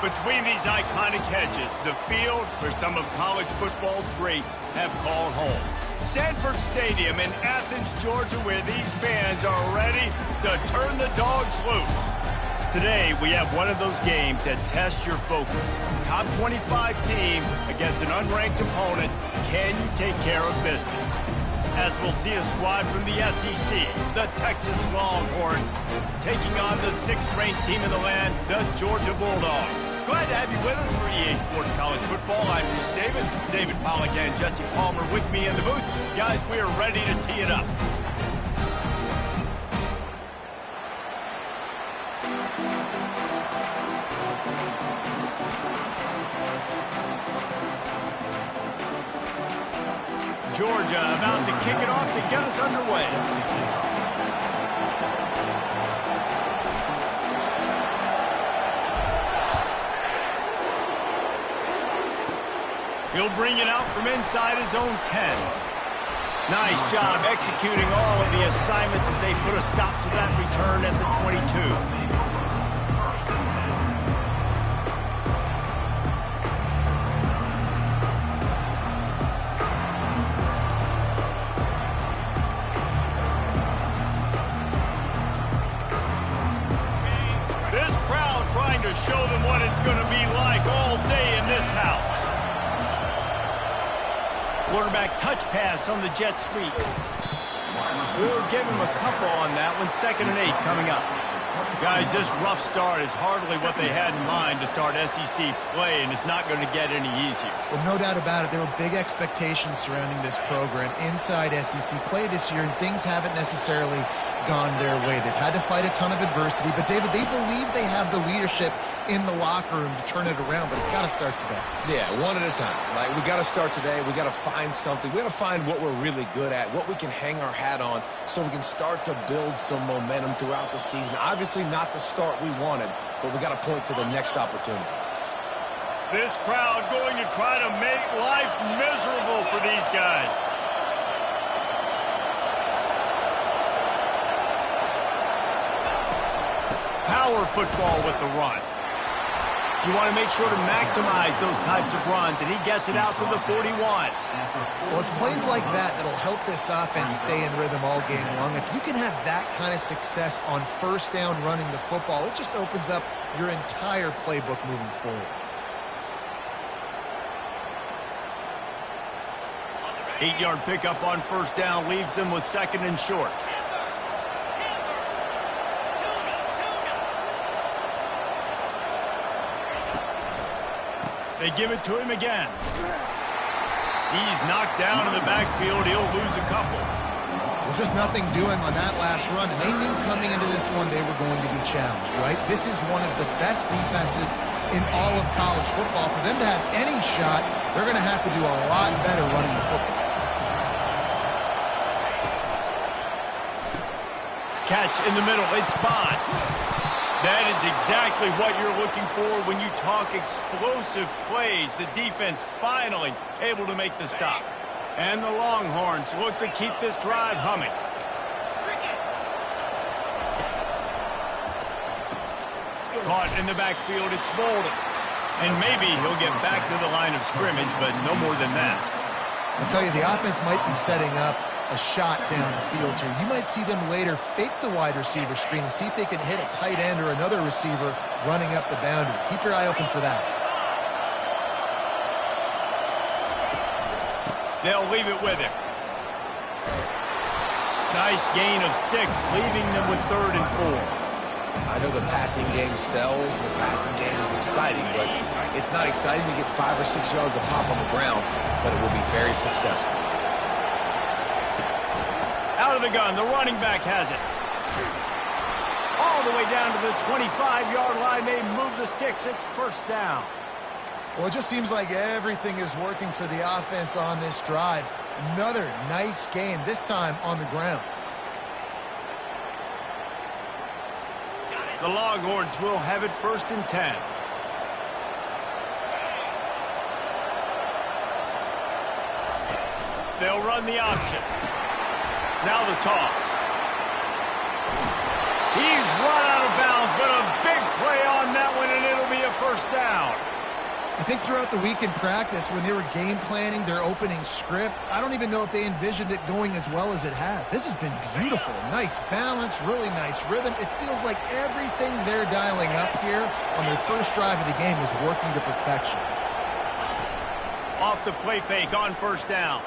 Between these iconic hedges, the field where some of college football's greats have called home. Sanford Stadium in Athens, Georgia, where these fans are ready to turn the dogs loose. Today, we have one of those games that tests your focus. Top 25 team against an unranked opponent. Can you take care of business? As we'll see a squad from the SEC, the Texas Longhorns, taking on the 6th-ranked team in the land, the Georgia Bulldogs. Glad to have you with us for EA Sports College Football. I'm Bruce Davis, David Pollack and Jesse Palmer with me in the booth. Guys, we are ready to tee it up. Georgia about to kick it off to get us underway. He'll bring it out from inside his own 10. Nice job executing all of the assignments as they put a stop to that return at the 22. To show them what it's going to be like all day in this house. Quarterback touch pass on the jet sweep. We'll give him a couple on that one. 2nd and 8 coming up. Guys, this rough start is hardly what they had in mind to start SEC play, and it's not going to get any easier. Well, no doubt about it. There were big expectations surrounding this program inside SEC play this year, and things haven't necessarily gone their way. They've had to fight a ton of adversity, but David, they believe they have the leadership in the locker room to turn it around, but it's got to start today. Yeah, one at a time. Like, we got to start today. We got to find something. We got to find what we're really good at, what we can hang our hat on, so we can start to build some momentum throughout the season. Obviously not the start we wanted, but we got to point to the next opportunity. This crowd going to try to make life miserable for these guys. Power football with the run. You want to make sure to maximize those types of runs, and he gets it out to the 41. Well, it's plays like that that'll help this offense stay in rhythm all game long. If you can have that kind of success on 1st down running the football, it just opens up your entire playbook moving forward. 8-yard pickup on 1st down leaves them with 2nd and short. They give it to him again. He's knocked down in the backfield. He'll lose a couple. Well, just nothing doing on that last run. And they knew coming into this one they were going to be challenged, right? This is one of the best defenses in all of college football. For them to have any shot, they're going to have to do a lot better running the football. Catch in the middle. It's Bond. That is exactly what you're looking for when you talk explosive plays. The defense finally able to make the stop. And the Longhorns look to keep this drive humming. Caught in the backfield, it's Bolden. And maybe he'll get back to the line of scrimmage, but no more than that. I'll tell you, the offense might be setting up a shot down the field here. You might see them later fake the wide receiver screen and see if they can hit a tight end or another receiver running up the boundary. Keep your eye open for that. They'll leave it with him. Nice gain of 6, leaving them with 3rd and 4. I know the passing game sells, the passing game is exciting, but it's not exciting to get 5 or 6 yards of pop on the ground, but it will be very successful. Out of the gun, the running back has it. All the way down to the 25-yard line, they move the sticks. It's 1st down. Well, it just seems like everything is working for the offense on this drive. Another nice gain, this time on the ground. The Longhorns will have it 1st and 10. They'll run the option. Now the toss. He's run out of bounds, but a big play on that one, and it'll be a 1st down. think throughout the week in practice, when they were game planning their opening script, I don't even know if they envisioned it going as well as it has. This has been beautiful. Nice balance, really nice rhythm. It feels like everything they're dialing up here on their first drive of the game is working to perfection. Off the play fake on first down.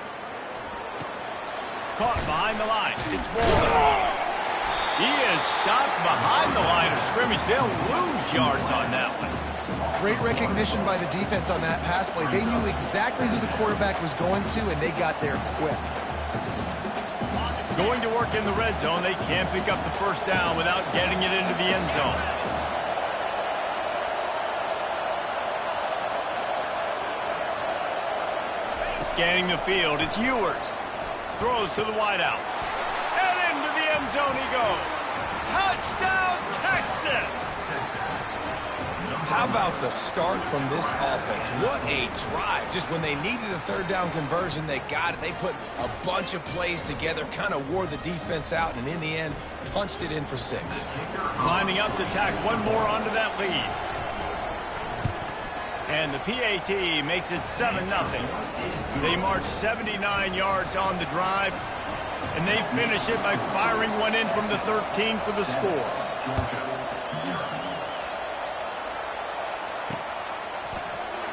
Caught behind the line. It's ball. He is stopped behind the line of scrimmage. They'll lose yards on that one. Great recognition by the defense on that pass play. They knew exactly who the quarterback was going to, and they got there quick. Going to work in the red zone. They can't pick up the first down without getting it into the end zone. Scanning the field. It's Ewers. Throws to the wideout. And into the end zone he goes. Touchdown, Texas! How about the start from this offense? What a drive. Just when they needed a third down conversion, they got it. They put a bunch of plays together, kind of wore the defense out, and in the end, punched it in for 6. Lining up to tack one more onto that lead. And the PAT makes it 7-0. They march 79 yards on the drive, and they finish it by firing one in from the 13 for the score.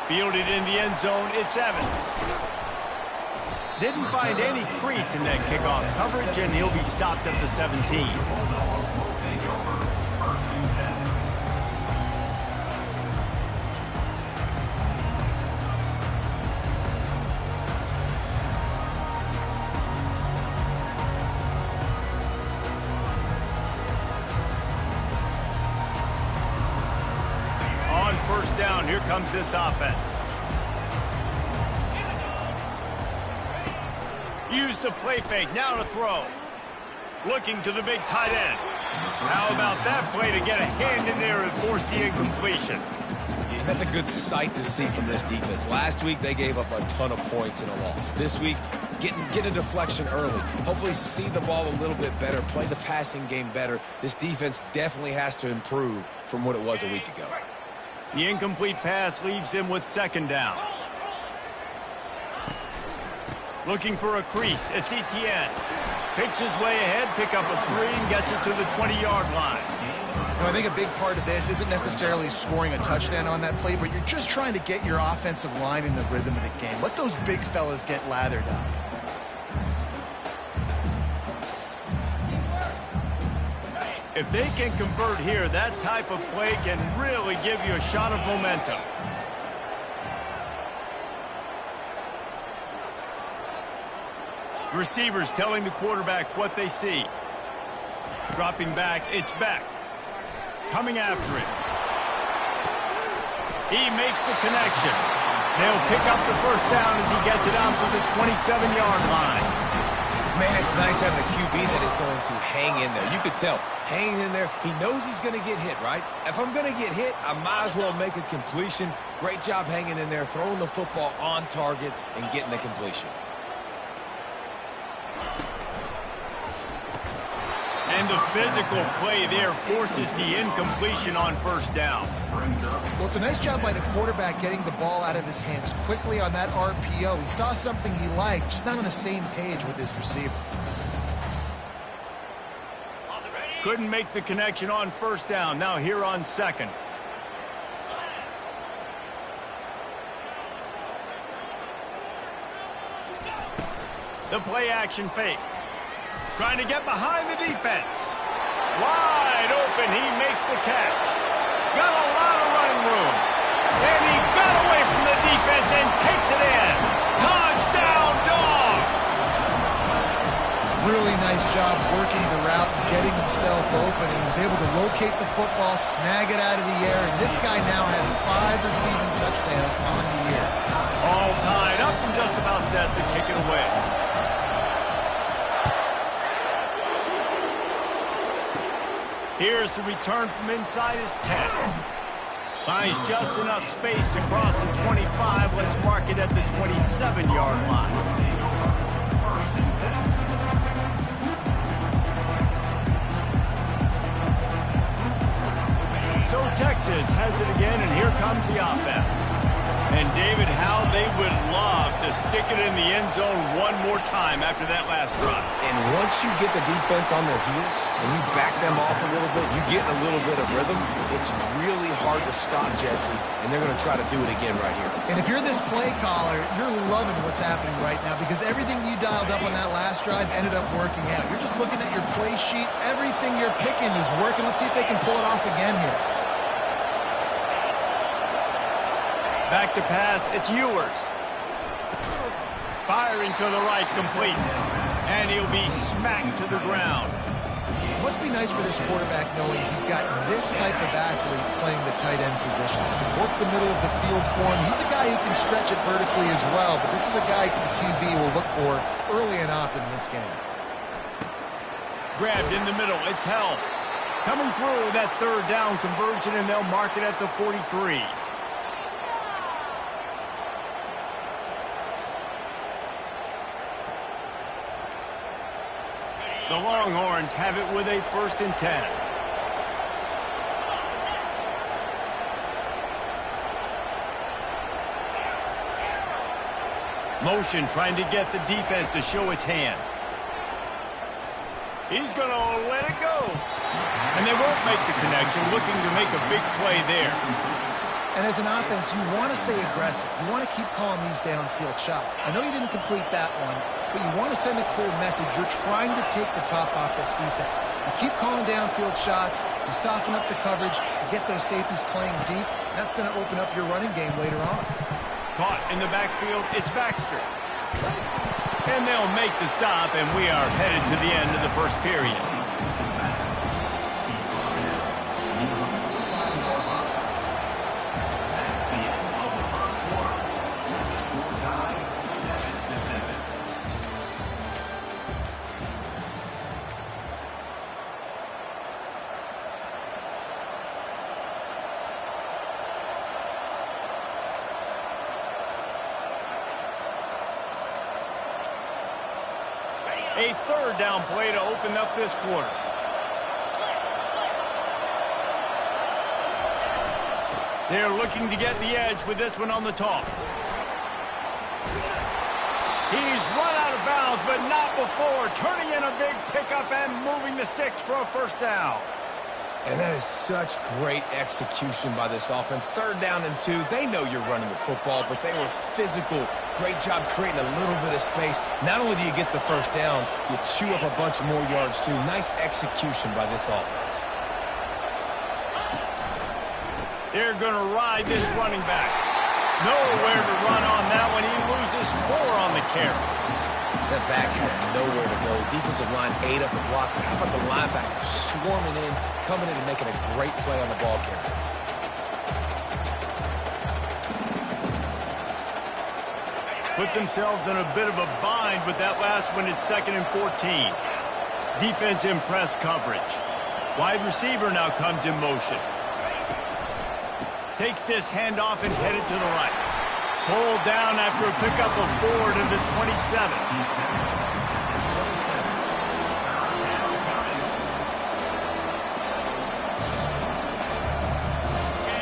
Fielded in the end zone, it's Evans. Didn't find any crease in that kickoff coverage, and he'll be stopped at the 17. First down, here comes this offense. Use the play fake, now to throw. Looking to the big tight end. How about that play to get a hand in there and force the incompletion? That's a good sight to see from this defense. Last week, they gave up a ton of points in a loss. This week, get a deflection early. Hopefully see the ball a little bit better, play the passing game better. This defense definitely has to improve from what it was a week ago. The incomplete pass leaves him with second down. Looking for a crease. It's Etienne. Picks his way ahead, pick up a 3, and gets it to the 20-yard line. You know, I think a big part of this isn't necessarily scoring a touchdown on that play, but you're just trying to get your offensive line in the rhythm of the game. Let those big fellas get lathered up. If they can convert here, that type of play can really give you a shot of momentum. Receivers telling the quarterback what they see. Dropping back, it's Beck. Coming after it. He makes the connection. They'll pick up the first down as he gets it out to the 27-yard line. Man, it's nice having a QB that is going to hang in there. You could tell, hanging in there, he knows he's going to get hit, right? If I'm going to get hit, I might as well make a completion. Great job hanging in there, throwing the football on target and getting the completion. And the physical play there forces the incompletion on first down. Well, it's a nice job by the quarterback getting the ball out of his hands quickly on that RPO. He saw something he liked, just not on the same page with his receiver. Couldn't make the connection on first down. Now here on second. The play action fake. Trying to get behind the defense. Wide open, he makes the catch. Got a lot of running room. And he got away from the defense and takes it in. Touchdown, Dogs! Really nice job working the route and getting himself open. He was able to locate the football, snag it out of the air, and this guy now has 5 receiving touchdowns on the year. All tied up and just about set to kick it away. Here's the return from inside his 10. Finds just enough space to cross the 25. Let's mark it at the 27-yard line. So Texas has it again, and here comes the offense. And, David, how they would love to stick it in the end zone one more time after that last run. And once you get the defense on their heels and you back them off a little bit, you get a little bit of rhythm, it's really hard to stop, Jesse, and they're going to try to do it again right here. And if you're this play caller, you're loving what's happening right now because everything you dialed up on that last drive ended up working out. You're just looking at your play sheet. Everything you're picking is working. Let's see if they can pull it off again here. Back to pass, it's Ewers. Firing to the right, complete. And he'll be smacked to the ground. It must be nice for this quarterback knowing he's got this type of athlete playing the tight end position. He can work the middle of the field for him. He's a guy who can stretch it vertically as well, but this is a guy the QB will look for early and often in this game. Grabbed in the middle, it's held. Coming through that third down conversion, and they'll mark it at the 43. The Longhorns have it with a 1st and 10. Motion trying to get the defense to show his hand. He's going to let it go. And they won't make the connection, looking to make a big play there. And as an offense, you want to stay aggressive. You want to keep calling these downfield shots. I know you didn't complete that one, but you want to send a clear message. You're trying to take the top off this defense. You keep calling downfield shots. You soften up the coverage. You get those safeties playing deep. That's going to open up your running game later on. Caught in the backfield, it's Baxter. And they'll make the stop, and we are headed to the end of the first period. A third down play to open up this quarter. They're looking to get the edge with this one on the toss. He's run out of bounds, but not before turning in a big pickup and moving the sticks for a 1st down. And that is such great execution by this offense. 3rd down and 2. They know you're running the football, but they were physical. Great job creating a little bit of space. Not only do you get the 1st down, you chew up a bunch more yards too. Nice execution by this offense. They're going to ride this running back. Nowhere to run on that one. He loses 4 on the carry. That back had nowhere to go. Defensive line ate up the blocks, but how about the linebacker swarming in, coming in and making a great play on the ball carrier? Put themselves in a bit of a bind with that last one. It's 2nd and 14. Defense in press coverage. Wide receiver now comes in motion. Takes this handoff and headed to the right. Pulled down after a pickup of 4 to the 27.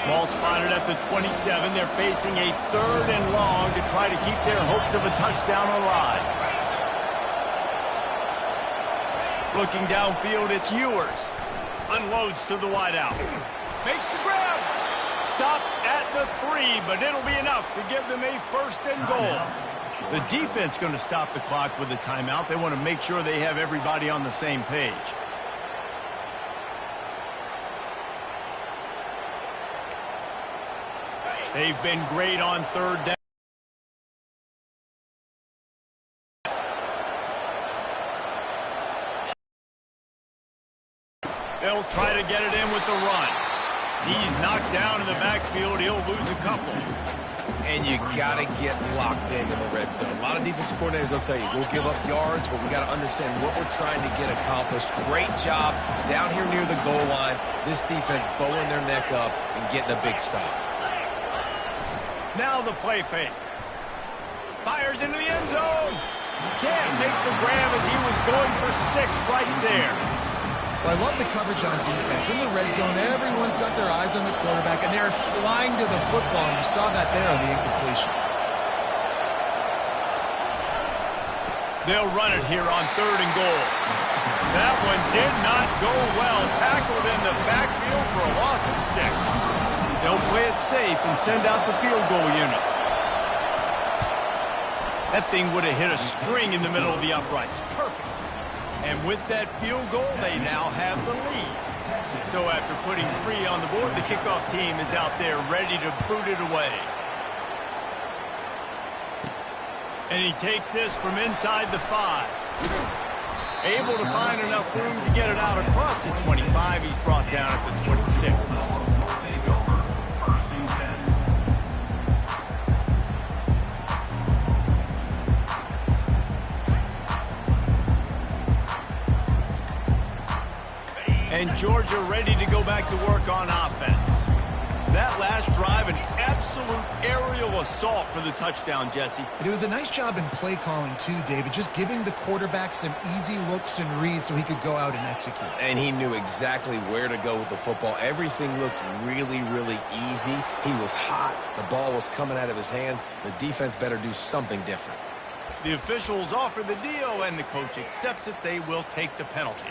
Ball spotted at the 27. They're facing a 3rd and long to try to keep their hopes of a touchdown alive. Looking downfield, it's Ewers. Unloads to the wideout. Makes the grab. Stopped at the 3, but it'll be enough to give them a 1st and goal. The defense going to stop the clock with a timeout. They want to make sure they have everybody on the same page. They've been great on 3rd down. They'll try to get it in with the run. He's knocked down in the backfield. He'll lose a couple. And you got to get locked in the red zone. A lot of defensive coordinators will tell you, we'll give up yards, but we got to understand what we're trying to get accomplished. Great job down here near the goal line. This defense bowing their neck up and getting a big stop. Now the play fake. Fires into the end zone. Can't make the grab as he was going for 6 right there. Well, I love the coverage on defense. In the red zone, everyone's got their eyes on the quarterback, and they're flying to the football, and you saw that there on the incompletion. They'll run it here on 3rd and goal. That one did not go well. Tackled in the backfield for a loss of 6. They'll play it safe and send out the field goal unit. That thing would have hit a string in the middle of the uprights. Perfect. And with that field goal, they now have the lead. So after putting 3 on the board, the kickoff team is out there ready to boot it away. And he takes this from inside the 5. Able to find enough room to get it out across the 25. He's brought down at the 26. And Georgia ready to go back to work on offense. That last drive, an absolute aerial assault for the touchdown, Jesse. And it was a nice job in play calling, too, David, just giving the quarterback some easy looks and reads so he could go out and execute. And he knew exactly where to go with the football. Everything looked really, really easy. He was hot. The ball was coming out of his hands. The defense better do something different. The officials offer the deal, and the coach accepts it. They will take the penalty.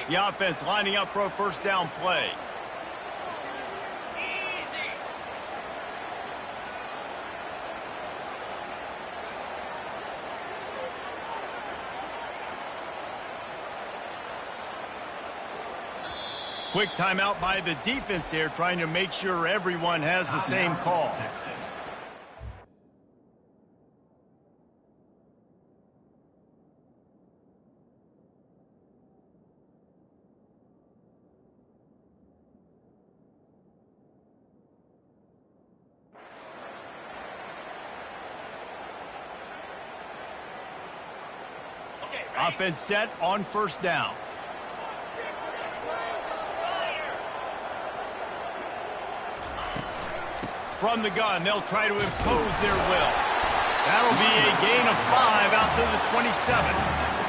The offense lining up for a first down play. Quick timeout by the defense there, trying to make sure everyone has the same call. Offense set on first down. From the gun, they'll try to impose their will. That'll be a gain of 5 out to the 27.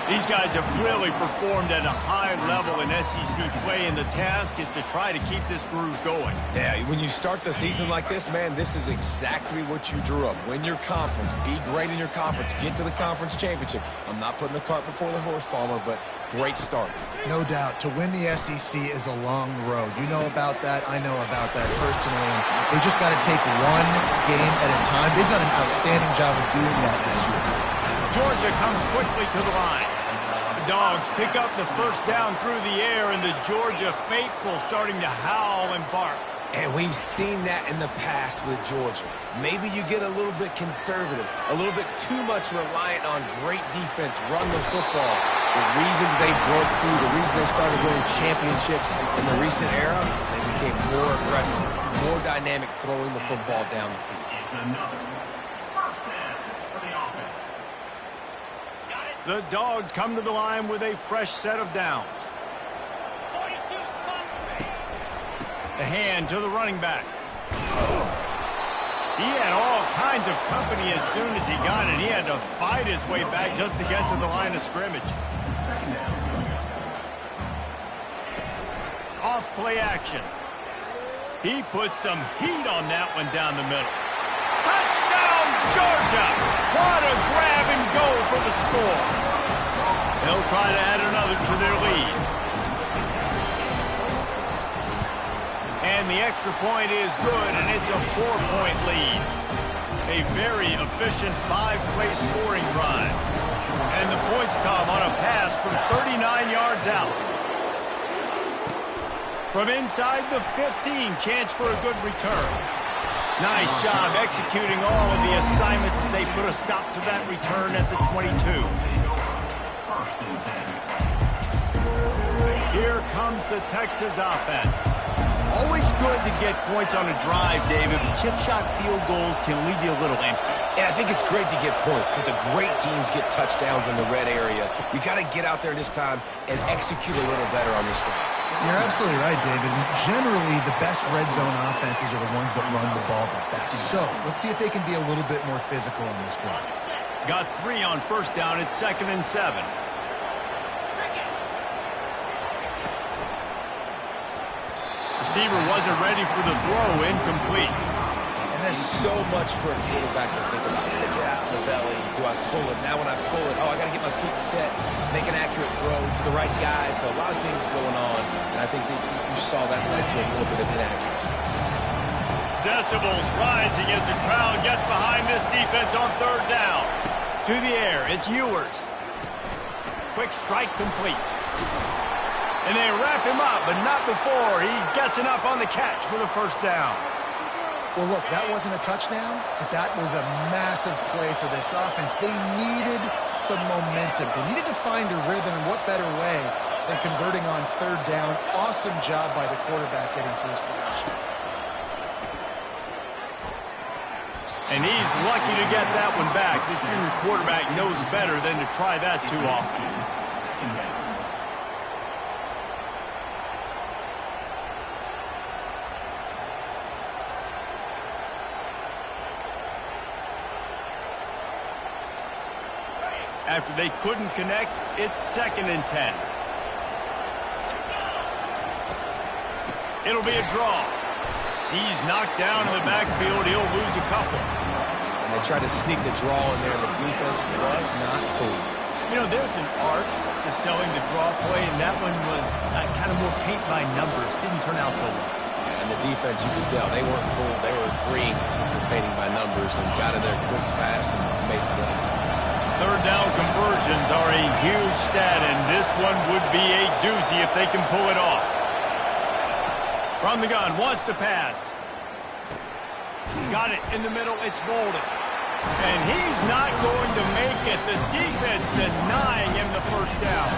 These guys have really performed at a high level in SEC play, and the task is to try to keep this groove going. Yeah, when you start the season like this, man, this is exactly what you drew up. Win your conference. Be great in your conference. Get to the conference championship. I'm not putting the cart before the horse, Palmer, but great start. No doubt. To win the SEC is a long road. You know about that. I know about that personally. And they just got to take one game at a time. They've done an outstanding job of doing that this year. Georgia comes quickly to the line. The Dogs pick up the first down through the air, and the Georgia faithful starting to howl and bark. And we've seen that in the past with Georgia. Maybe you get a little bit conservative, a little bit too much reliant on great defense, run the football. The reason they broke through, the reason they started winning championships in the recent era, they became more aggressive, more dynamic throwing the football down the field. The Dogs come to the line with a fresh set of downs. The hand to the running back. He had all kinds of company as soon as he got it. He had to fight his way back just to get to the line of scrimmage. Off play action. He put some heat on that one down the middle. Touchdown, Georgia! What a grab and go for the score. They'll try to add another to their lead. And the extra point is good, and it's a 4-point lead. A very efficient 5-play scoring drive. And the points come on a pass from 39 yards out. From inside the 15, chance for a good return. Nice job executing all of the assignments as they put a stop to that return at the 22. Here comes the Texas offense. Always good to get points on a drive, David, but chip shot field goals can leave you a little empty. And I think it's great to get points, but the great teams get touchdowns in the red area. You got to get out there this time and execute a little better on this drive. You're absolutely right, David. Generally, the best red zone offenses are the ones that run the ball the best. So let's see if they can be a little bit more physical on this drive. Got 3 on first down. It's 2nd and 7. Receiver wasn't ready for the throw, incomplete. And there's so much for a quarterback to think about. Stick it out in the belly. Do I pull it? Now when I pull it, I got to get my feet set, make an accurate throw to the right guy. So a lot of things going on, and I think that you saw that led to a little bit of inaccuracy. Decibels rising as the crowd gets behind this defense on third down. To the air, it's Ewers. Quick strike complete. And they wrap him up, but not before he gets enough on the catch for the first down. Well, look, that wasn't a touchdown, but that was a massive play for this offense. They needed some momentum. They needed to find a rhythm, and what better way than converting on third down. Awesome job by the quarterback getting through his progression. And he's lucky to get that one back. This junior quarterback knows better than to try that too often. After they couldn't connect, it's 2nd and 10. It'll be a draw. He's knocked down in the backfield. He'll lose a couple. And they tried to sneak the draw in there. The defense was not fooled. You know, there's an art to selling the draw play, and that one was kind of more paint by numbers. Didn't turn out so well. And the defense, you can tell, they weren't fooled. They were agreeing with painting by numbers and got in there quick, fast, and made the play. Third down conversions are a huge stat, and this one would be a doozy if they can pull it off. From the gun, wants to pass. Got it in the middle, it's Bolden. And he's not going to make it. The defense denying him the first down.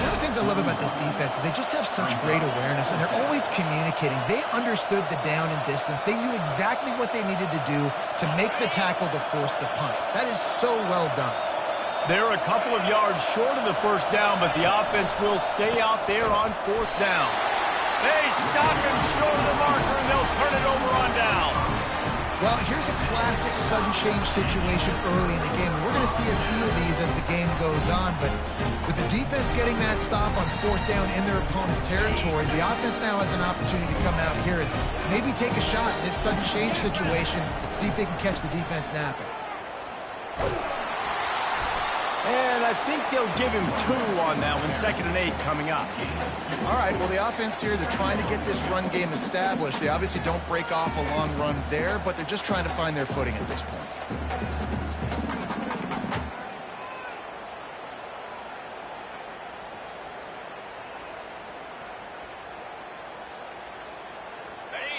One of the things I love about this defense is they just have such great awareness, and they're always communicating. They understood the down and distance. They knew exactly what they needed to do to make the tackle to force the punt. That is so well done. They're a couple of yards short of the first down, but the offense will stay out there on 4th down. They stop him short of the marker, and they'll turn it over on down. Well, here's a classic sudden change situation early in the game. We're going to see a few of these as the game goes on, but with the defense getting that stop on 4th down in their opponent territory, the offense now has an opportunity to come out here and maybe take a shot in this sudden change situation, see if they can catch the defense napping. And I think they'll give him 2 on that one, 2nd and 8 coming up. All right, well, the offense here, they're trying to get this run game established. They obviously don't break off a long run there, but they're just trying to find their footing at this point.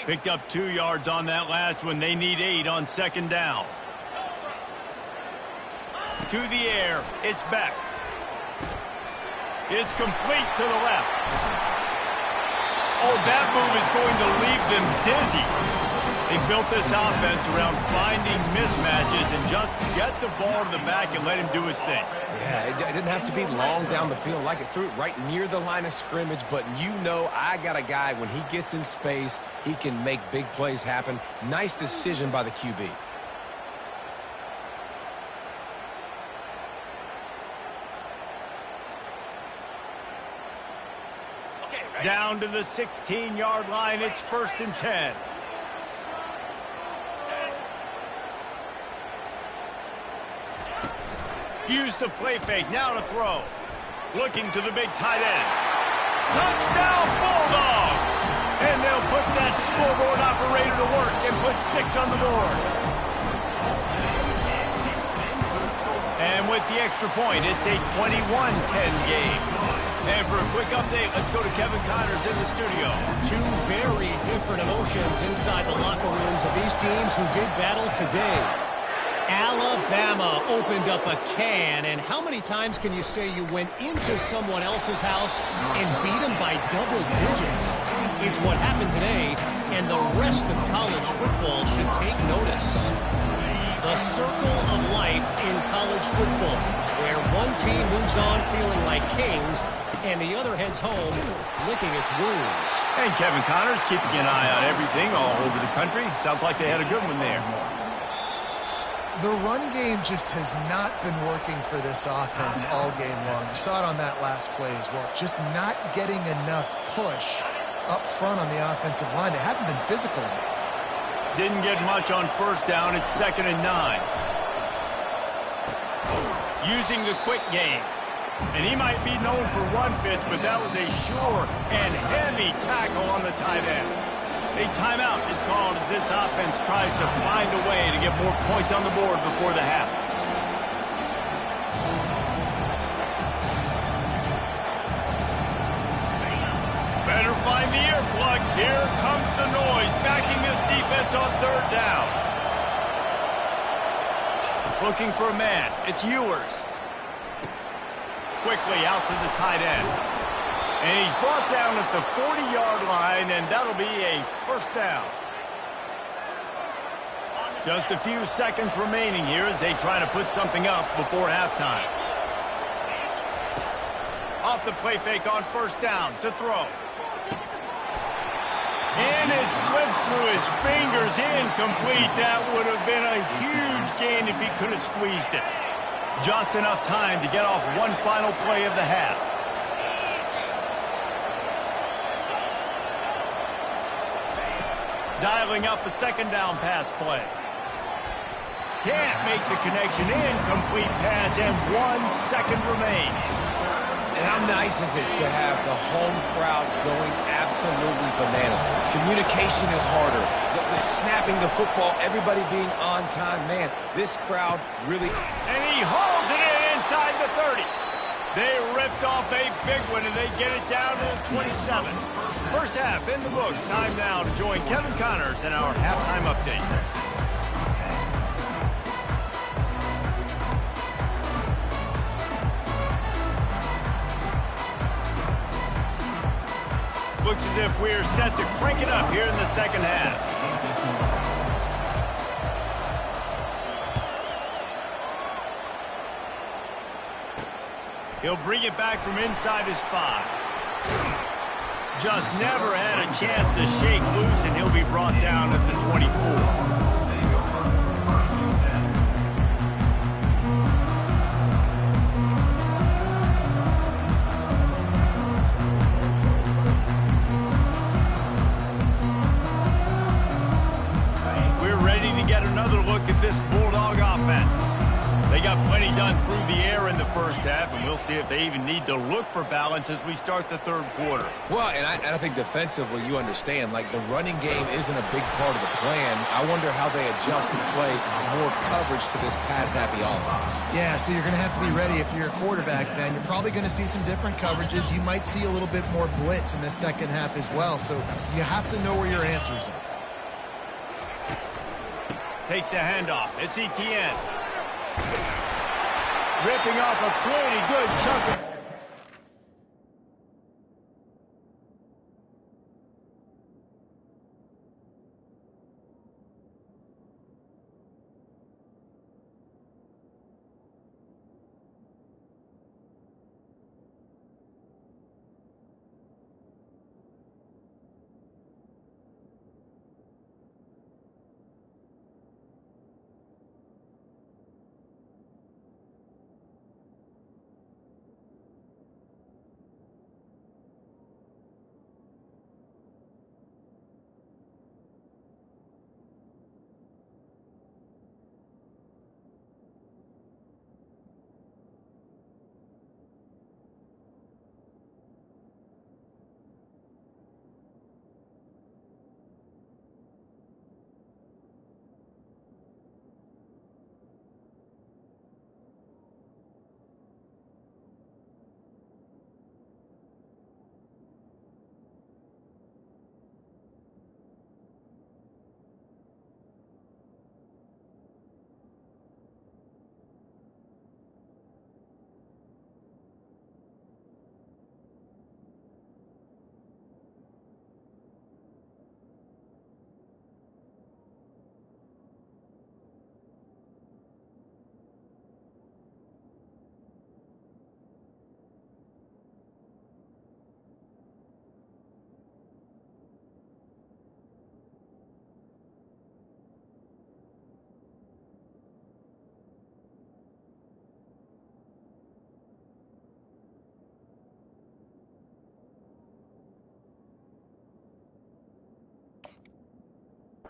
Picked up 2 yards on that last one. They need 8 on 2nd down. To the air, it's Beck. It's complete to the left. Oh, that move is going to leave them dizzy. They built this offense around finding mismatches and just get the ball to the back and let him do his thing. Yeah, it didn't have to be long down the field. Like it threw it right near the line of scrimmage, but you know I got a guy, when he gets in space, he can make big plays happen. Nice decision by the QB. Down to the 16-yard line, it's 1st and 10. Use the play fake, now to throw. Looking to the big tight end. Touchdown Bulldogs! And they'll put that scoreboard operator to work and put 6 on the board. And with the extra point, it's a 21-10 game. And for a quick update, let's go to Kevin Connors in the studio. 2 very different emotions inside the locker rooms of these teams who did battle today. Alabama opened up a can, and how many times can you say you went into someone else's house and beat them by double digits? It's what happened today, and the rest of college football should take notice. The circle of life in college football, where one team moves on feeling like kings, and the other heads home licking its wounds. And Kevin Connors keeping an eye on everything all over the country. Sounds like they had a good one there. The run game just has not been working for this offense all game long. You saw it on that last play as well. Just not getting enough push up front on the offensive line. They haven't been physical enough. Didn't get much on first down. It's 2nd and 9. Using the quick game. And he might be known for run fits, but that was a sure and heavy tackle on the tight end. A timeout is called as this offense tries to find a way to get more points on the board before the half. Better find the earplugs. Here comes the noise, backing this defense on 3rd down. Looking for a man. It's Ewers. Quickly out to the tight end. And he's brought down at the 40-yard line, and that'll be a 1st down. Just a few seconds remaining here as they try to put something up before halftime. Off the play fake on 1st down to throw. And it slips through his fingers, incomplete. That would have been a huge gain if he could have squeezed it. Just enough time to get off one final play of the half. Dialing up a 2nd down pass play. Can't make the connection. Incomplete pass, and 1 second remains. And how nice is it to have the home crowd going absolutely bananas? Communication is harder. The snapping the football, everybody being on time. Man, this crowd really... And he hauls it in inside the 30. They ripped off a big one, and they get it down to 27. First half in the books. Time now to join Kevin Connors in our halftime update. Looks as if we're set to crank it up here in the 2nd half. He'll bring it back from inside his 5. Just never had a chance to shake loose, and he'll be brought down at the 24. Get another look at this Bulldog offense. They got plenty done through the air in the first half, and we'll see if they even need to look for balance as we start the 3rd quarter. Well, and I think defensively, you understand, like the running game isn't a big part of the plan. I wonder how they adjust and play more coverage to this pass-happy offense. Yeah, so you're going to have to be ready if you're a quarterback, Ben. You're probably going to see some different coverages. You might see a little bit more blitz in the 2nd half as well, so you have to know where your answers are. Takes the handoff. It's Etienne. Ripping off a pretty good chunk of...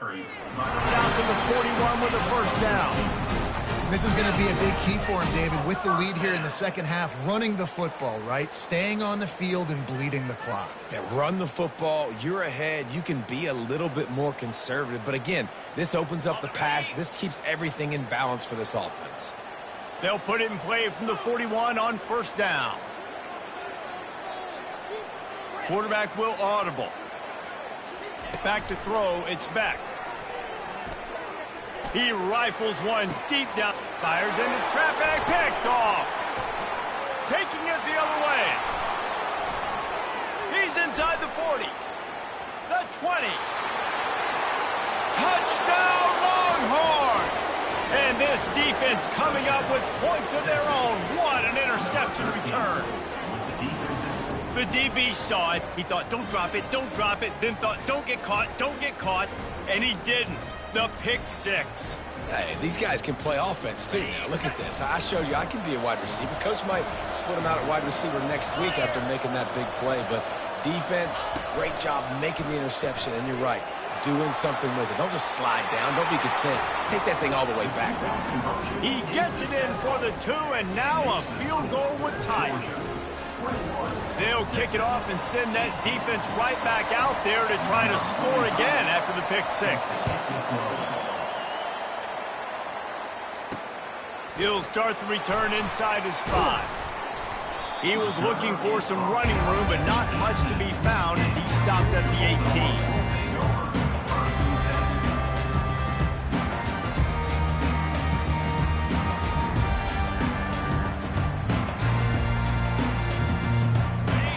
Down to the 41 with a first down. This is going to be a big key for him, David, with the lead here in the second half, running the football, right? Staying on the field and bleeding the clock. Yeah, run the football. You're ahead. You can be a little bit more conservative. But again, this opens up the pass. This keeps everything in balance for this offense. They'll put it in play from the 41 on first down. Quarterback will audible. Back to throw, it's Beck. He rifles one deep down, fires into traffic, picked off. Taking it the other way. He's inside the 40. The 20. Touchdown Longhorns! And this defense coming up with points of their own. What an interception return. The DB saw it. He thought, don't drop it, don't drop it. Then thought, don't get caught, don't get caught. And he didn't. The pick six. Hey, these guys can play offense, too. Now, look at this. I showed you I can be a wide receiver. Coach might split him out at wide receiver next week after making that big play. But defense, great job making the interception. And you're right, doing something with it. Don't just slide down. Don't be content. Take that thing all the way back. He gets it in for the 2, and now a field goal would tie it. They'll kick it off and send that defense right back out there to try to score again after the pick six. He'll start the return inside his 5. He was looking for some running room, but not much to be found as he stopped at the 18.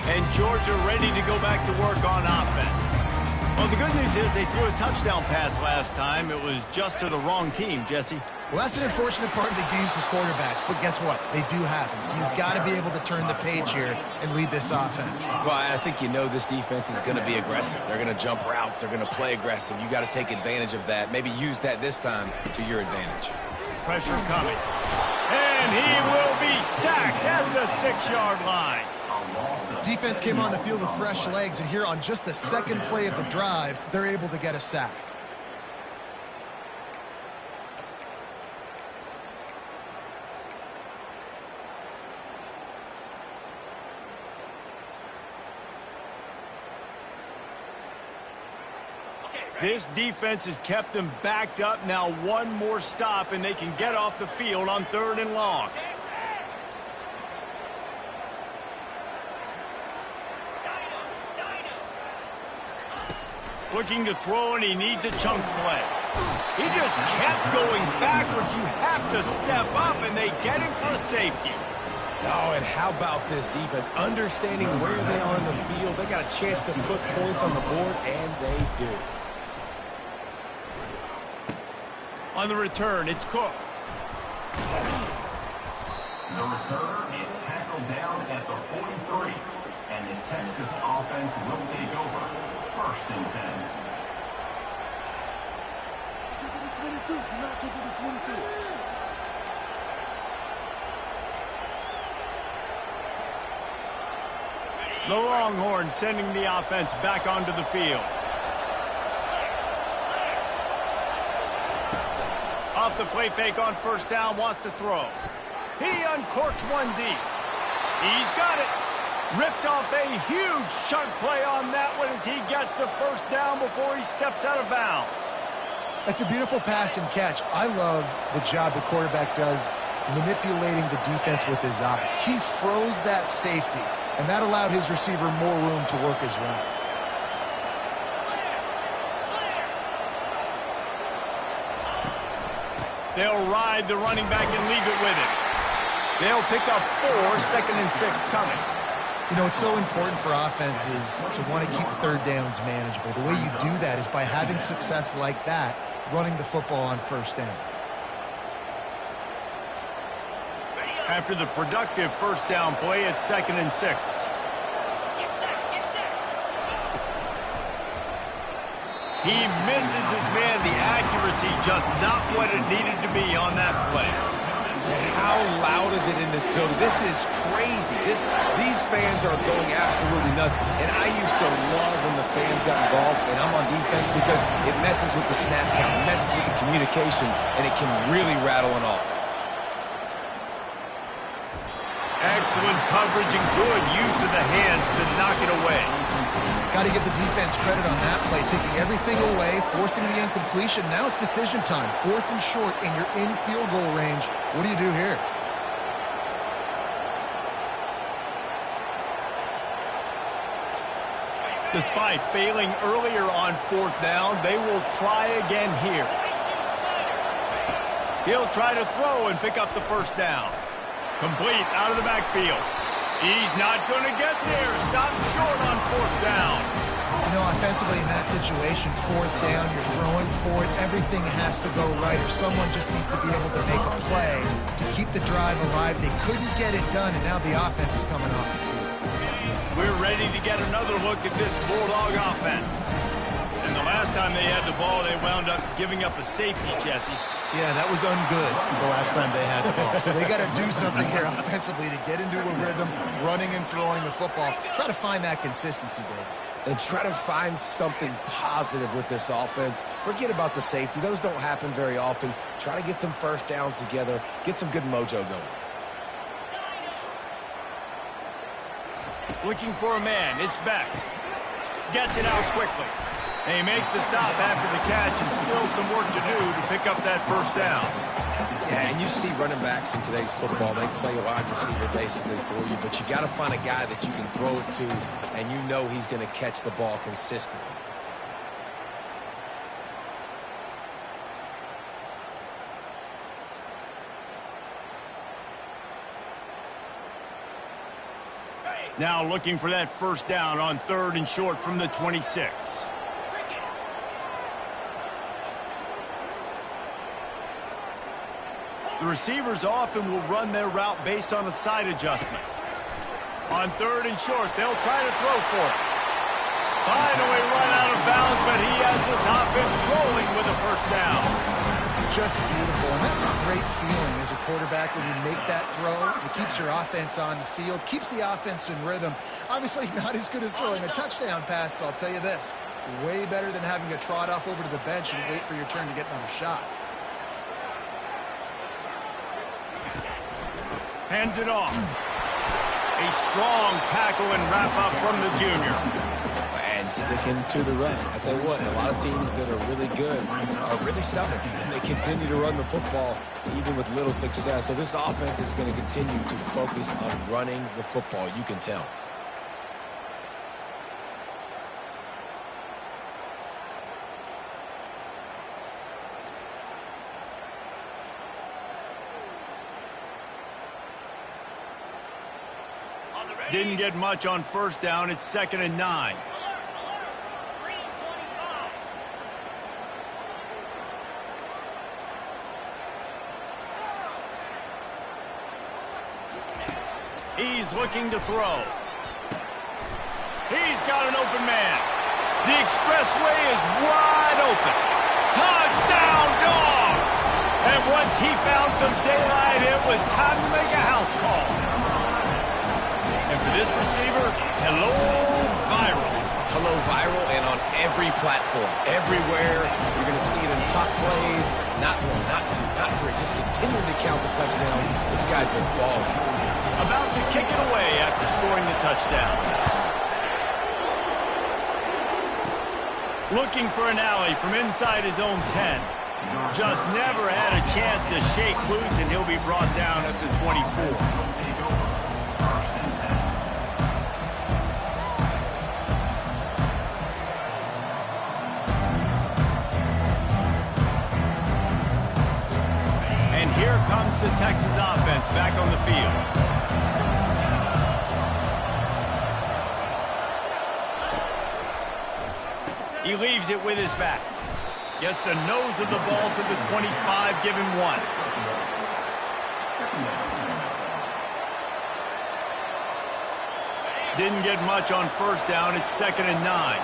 And Georgia ready to go back to work on offense. Well, the good news is they threw a touchdown pass last time. It was just to the wrong team, Jesse. Well, that's an unfortunate part of the game for quarterbacks, but guess what? They do happen, so you've got to be able to turn the page here and lead this offense. Well, I think you know this defense is going to be aggressive. They're going to jump routes. They're going to play aggressive. You got to take advantage of that. Maybe use that this time to your advantage. Pressure coming. And he will be sacked at the 6-yard line. Defense came on the field with fresh legs, and here on just the second play of the drive, they're able to get a sack. This defense has kept them backed up. Now one more stop, and they can get off the field on 3rd and long. Looking to throw, and he needs a chunk play. He just kept going backwards. You have to step up, and they get him for a safety. Oh, and how about this defense? Understanding where they are in the field. They got a chance to put points on the board, and they do. On the return, it's Cook. The returner is tackled down at the 43, and the Texas offense will take over. 1st and 10. The Longhorns sending the offense back onto the field. Off the play fake on 1st down, wants to throw. He uncorks one deep. He's got it. Ripped off a huge chunk play on that one as he gets the 1st down before he steps out of bounds. That's a beautiful pass and catch. I love the job the quarterback does manipulating the defense with his eyes. He froze that safety, and that allowed his receiver more room to work his route. They'll ride the running back and leave it with him. They'll pick up 4, 2nd and 6 coming. You know, it's so important for offenses to want to keep 3rd downs manageable. The way you do that is by having success like that, running the football on 1st down. After the productive 1st down play, it's 2nd and 6. He misses his man. The accuracy just not what it needed to be on that play. How loud is it in this building? This is crazy. These fans are going absolutely nuts. And I used to love when the fans got involved, and I'm on defense because it messes with the snap count, it messes with the communication, and it can really rattle an offense. Excellent coverage and good use of the hands to knock it away. Got to give the defense credit on that play, taking everything away, forcing the incompletion. Now it's decision time. 4th and short, and you're in field goal range. What do you do here? Despite failing earlier on 4th down, they will try again here. He'll try to throw and pick up the first down. Complete out of the backfield. He's not going to get there. Stopped short on 4th down. You know, offensively in that situation, 4th down, you're throwing for it. Everything has to go right, or someone just needs to be able to make a play to keep the drive alive. They couldn't get it done, and now the offense is coming off the field. We're ready to get another look at this Bulldog offense. And the last time they had the ball, they wound up giving up a safety, Jesse. Yeah, that was ungood the last time they had the ball. So they got to do something here offensively to get into a rhythm, running and throwing the football. Try to find that consistency, Dave. And try to find something positive with this offense. Forget about the safety. Those don't happen very often. Try to get some first downs together. Get some good mojo going. Looking for a man. It's Beck. Gets it out quickly. They make the stop after the catch, and still some work to do to pick up that first down. Yeah, and you see running backs in today's football, they play a wide receiver basically for you, but you got to find a guy that you can throw it to, and you know he's going to catch the ball consistently. Now looking for that first down on 3rd and short from the 26. The receivers often will run their route based on a side adjustment. On 3rd and short, they'll try to throw for it. Finally run out of bounds, but he has this offense rolling with a first down. Just beautiful, and that's a great feeling as a quarterback when you make that throw. It keeps your offense on the field, keeps the offense in rhythm. Obviously not as good as throwing a touchdown pass, but I'll tell you this, way better than having to trot off over to the bench and wait for your turn to get another shot. Hands it off. A strong tackle and wrap up from the junior. And sticking to the run. I tell you what, a lot of teams that are really good are really stubborn, and they continue to run the football even with little success. So this offense is going to continue to focus on running the football. You can tell. Didn't get much on first down. It's 2nd and 9. He's looking to throw. He's got an open man. The expressway is wide open. Touchdown, Dogs! And once he found some daylight, it was time to make a house call. And for this receiver, hello, viral. Hello, viral, and on every platform, everywhere. You're going to see it in top plays. Not one, not two, not three. Just continuing to count the touchdowns. This guy's been balling. About to kick it away after scoring the touchdown. Looking for an alley from inside his own 10. Just never had a chance to shake loose, and he'll be brought down at the 24. Here comes the Texas offense back on the field. He leaves it with his back. Gets the nose of the ball to the 25, give him 1. Didn't get much on first down. It's 2nd and 9.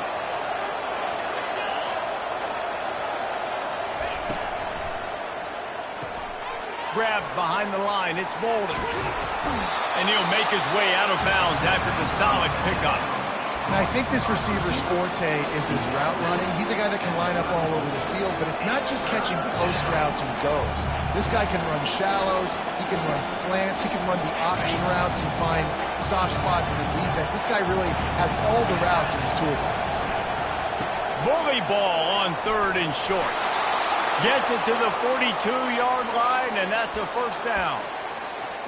grab behind the line. It's Bolden. And he'll make his way out of bounds after the solid pickup. And I think this receiver's forte is his route running. He's a guy that can line up all over the field, but it's not just catching post routes and goes. This guy can run shallows, he can run slants, he can run the option routes and find soft spots in the defense. This guy really has all the routes in his toolbox. Bully ball on 3rd and short. Gets it to the 42-yard line, and that's a first down.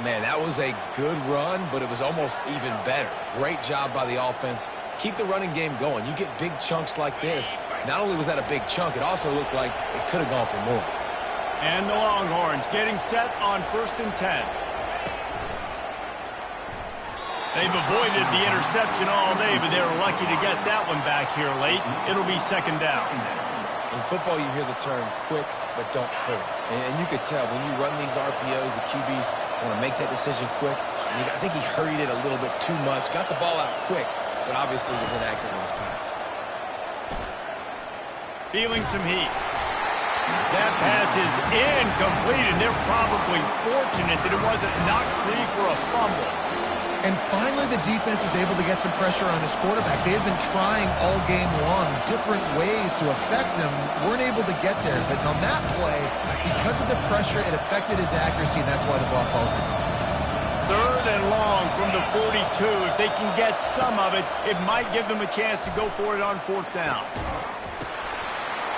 Man, that was a good run, but it was almost even better. Great job by the offense. Keep the running game going. You get big chunks like this. Not only was that a big chunk, it also looked like it could have gone for more. And the Longhorns getting set on 1st and 10. They've avoided the interception all day, but they were lucky to get that one back here late. It'll be 2nd down. In football, you hear the term quick, but don't hurry. And you could tell when you run these RPOs, the QBs want to make that decision quick. And I think he hurried it a little bit too much. Got the ball out quick, but obviously was inaccurate with his pass. Feeling some heat. That pass is incomplete, and they're probably fortunate that it wasn't knocked free for a fumble. And finally, the defense is able to get some pressure on this quarterback. They had been trying all game long different ways to affect him. Weren't able to get there. But on that play, because of the pressure, it affected his accuracy, and that's why the ball falls in. 3rd and long from the 42. If they can get some of it, it might give them a chance to go for it on 4th down.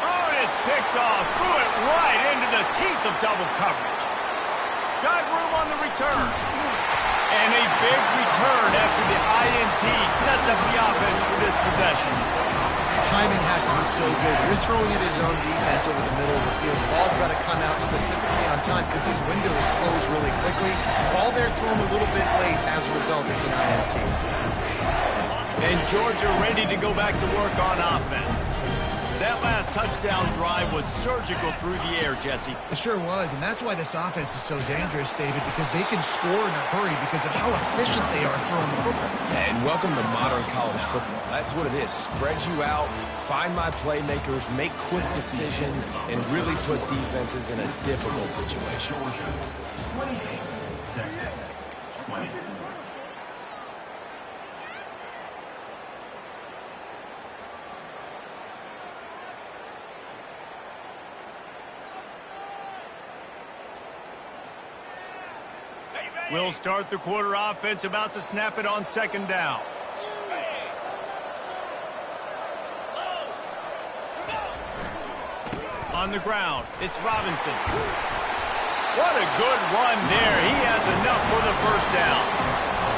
Oh, and it's picked off. Threw it right into the teeth of double coverage. Got room on the return. And a big return after the INT sets up the offense for this possession. Timing has to be so good. You're throwing at his own defense over the middle of the field. The ball's got to come out specifically on time because these windows close really quickly. Ball there thrown a little bit late. As a result, it's an INT. And Georgia ready to go back to work on offense. That last touchdown drive was surgical through the air, Jesse. It sure was, and that's why this offense is so dangerous, David, because they can score in a hurry because of how efficient they are throwing the football. And welcome to modern college football. That's what it is. Spread you out, find my playmakers, make quick decisions, and really put defenses in a difficult situation. Georgia 28, Texas 20. We'll start the quarter offense, about to snap it on 2nd down. On the ground, it's Robinson. What a good run there. He has enough for the first down.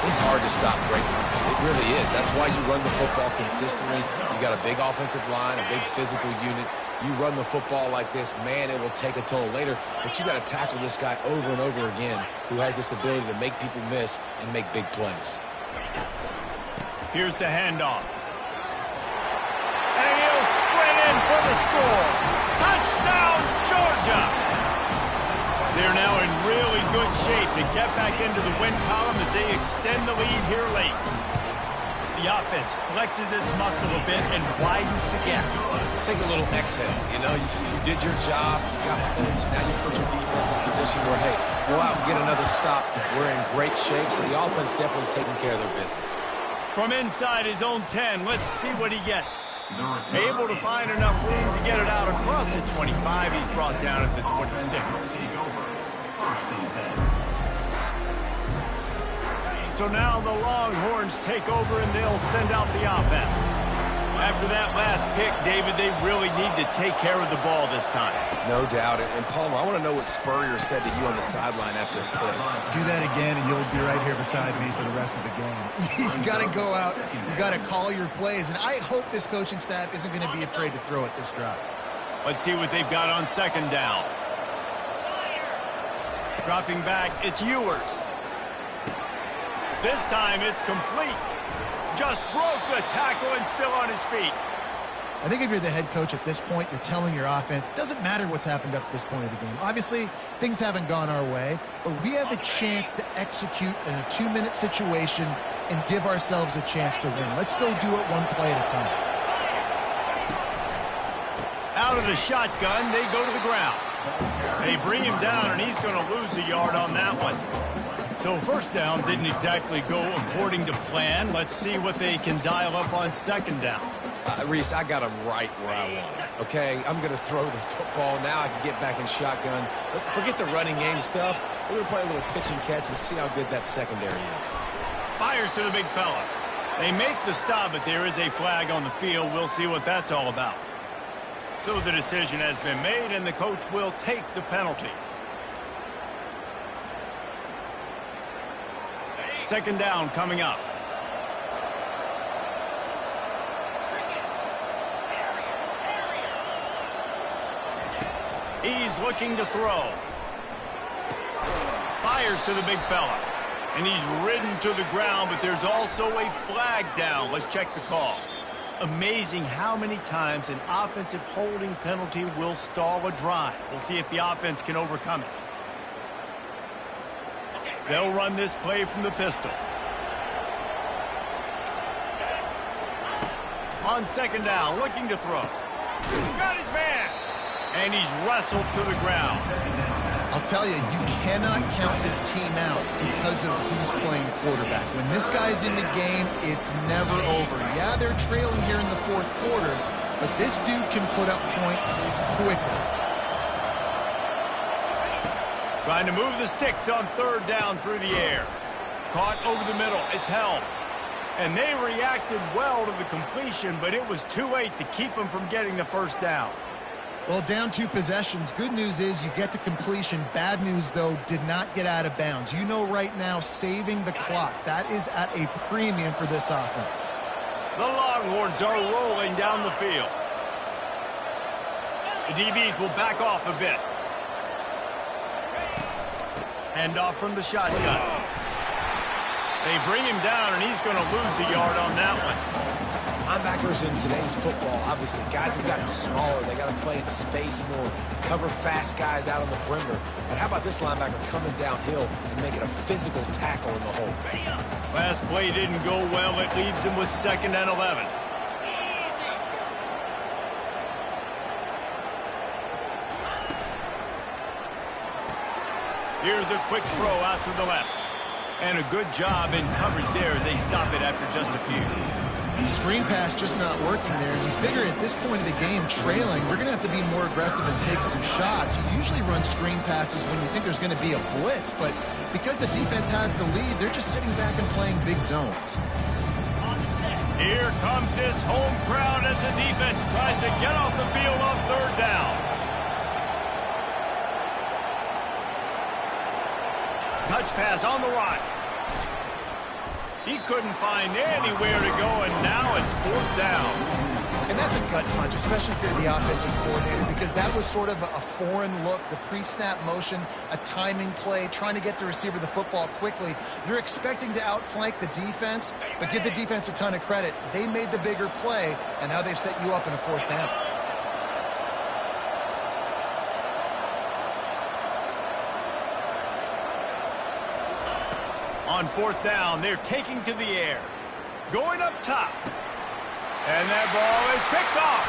It's hard to stop great runs. It really is. That's why you run the football consistently. You got a big offensive line, a big physical unit. You run the football like this, man, it will take a toll later. But you got to tackle this guy over and over again who has this ability to make people miss and make big plays. Here's the handoff. And he'll sprint in for the score. Touchdown, Georgia! They're now in really good shape to get back into the win column as they extend the lead here late. The offense flexes its muscle a bit and widens the gap. Take a little exhale. You know, you did your job. You got points. Now you put your defense in a position where, hey, go out and get another stop. We're in great shape, so the offense definitely taking care of their business. From inside his own 10, let's see what he gets. Able to find enough room to get it out across the 25. He's brought down at the 26. So now the Longhorns take over and they'll send out the offense. After that last pick, David, they really need to take care of the ball this time. No doubt. And Palmer, I want to know what Spurrier said to you on the sideline after the pick. Do that again, and you'll be right here beside me for the rest of the game. You got to go out. You got to call your plays. And I hope this coaching staff isn't going to be afraid to throw it this drive. Let's see what they've got on 2nd down. Dropping back, it's Ewers. This time it's complete. Just broke the tackle and still on his feet. I think if you're the head coach at this point, you're telling your offense, it doesn't matter what's happened up to this point of the game. Obviously, things haven't gone our way, but we have a chance to execute in a 2-minute situation and give ourselves a chance to win. Let's go do it one play at a time. Out of the shotgun, they go to the ground. They bring him down, and he's going to lose a yard on that one. So first down didn't exactly go according to plan. Let's see what they can dial up on second down. Reese, I got him right where I want him. Okay, I'm going to throw the football. Now I can get back in shotgun. Let's forget the running game stuff. We're going to play a little pitch and catch and see how good that secondary is. Fires to the big fella. They make the stop, but there is a flag on the field. We'll see what that's all about. So the decision has been made, and the coach will take the penalty. Second down coming up. He's looking to throw. Fires to the big fella. And he's ridden to the ground, but there's also a flag down. Let's check the call. Amazing how many times an offensive holding penalty will stall a drive. We'll see if the offense can overcome it. They'll run this play from the pistol. On second down, looking to throw. Got his man. And he's wrestled to the ground. I'll tell you, you cannot count this team out because of who's playing quarterback. When this guy's in the game, it's never over. Yeah, they're trailing here in the fourth quarter, but this dude can put up points quickly. Trying to move the sticks on third down through the air. Caught over the middle. It's held. And they reacted well to the completion, but it was too late to keep them from getting the first down. Well, down 2 possessions. Good news is you get the completion. Bad news, though, did not get out of bounds. You know right now, saving the clock. That is at a premium for this offense. The Longhorns are rolling down the field. The DBs will back off a bit. Hand off from the shotgun. They bring him down, and he's going to lose a yard on that one. Linebackers in today's football, obviously, guys have gotten smaller. They got to play in space more, cover fast guys out on the perimeter. But how about this linebacker coming downhill and making a physical tackle in the hole? Last play didn't go well. It leaves him with 2nd and 11. Here's a quick throw out to the left. And a good job in coverage there as they stop it after just a few. Screen pass just not working there. You figure at this point of the game, trailing, we're going to have to be more aggressive and take some shots. You usually run screen passes when you think there's going to be a blitz, but because the defense has the lead, they're just sitting back and playing big zones. Here comes this home crowd as the defense tries to get off the field on third down. Touch pass on the right. He couldn't find anywhere to go, and now it's 4th down. And that's a gut punch, especially if you're the offensive coordinator, because that was sort of a foreign look, the pre-snap motion, a timing play, trying to get the receiver the football quickly. You're expecting to outflank the defense, but give the defense a ton of credit. They made the bigger play, and now they've set you up in a 4th down. On 4th down, they're taking to the air. Going up top. And that ball is picked off.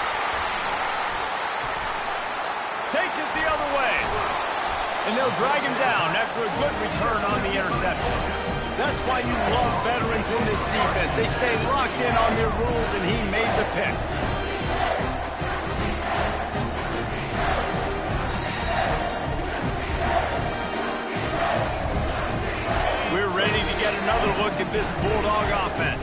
Takes it the other way. And they'll drag him down after a good return on the interception. That's why you love veterans in this defense. They stay locked in on their rules, and he made the pick. We're ready to get another look at this Bulldog offense.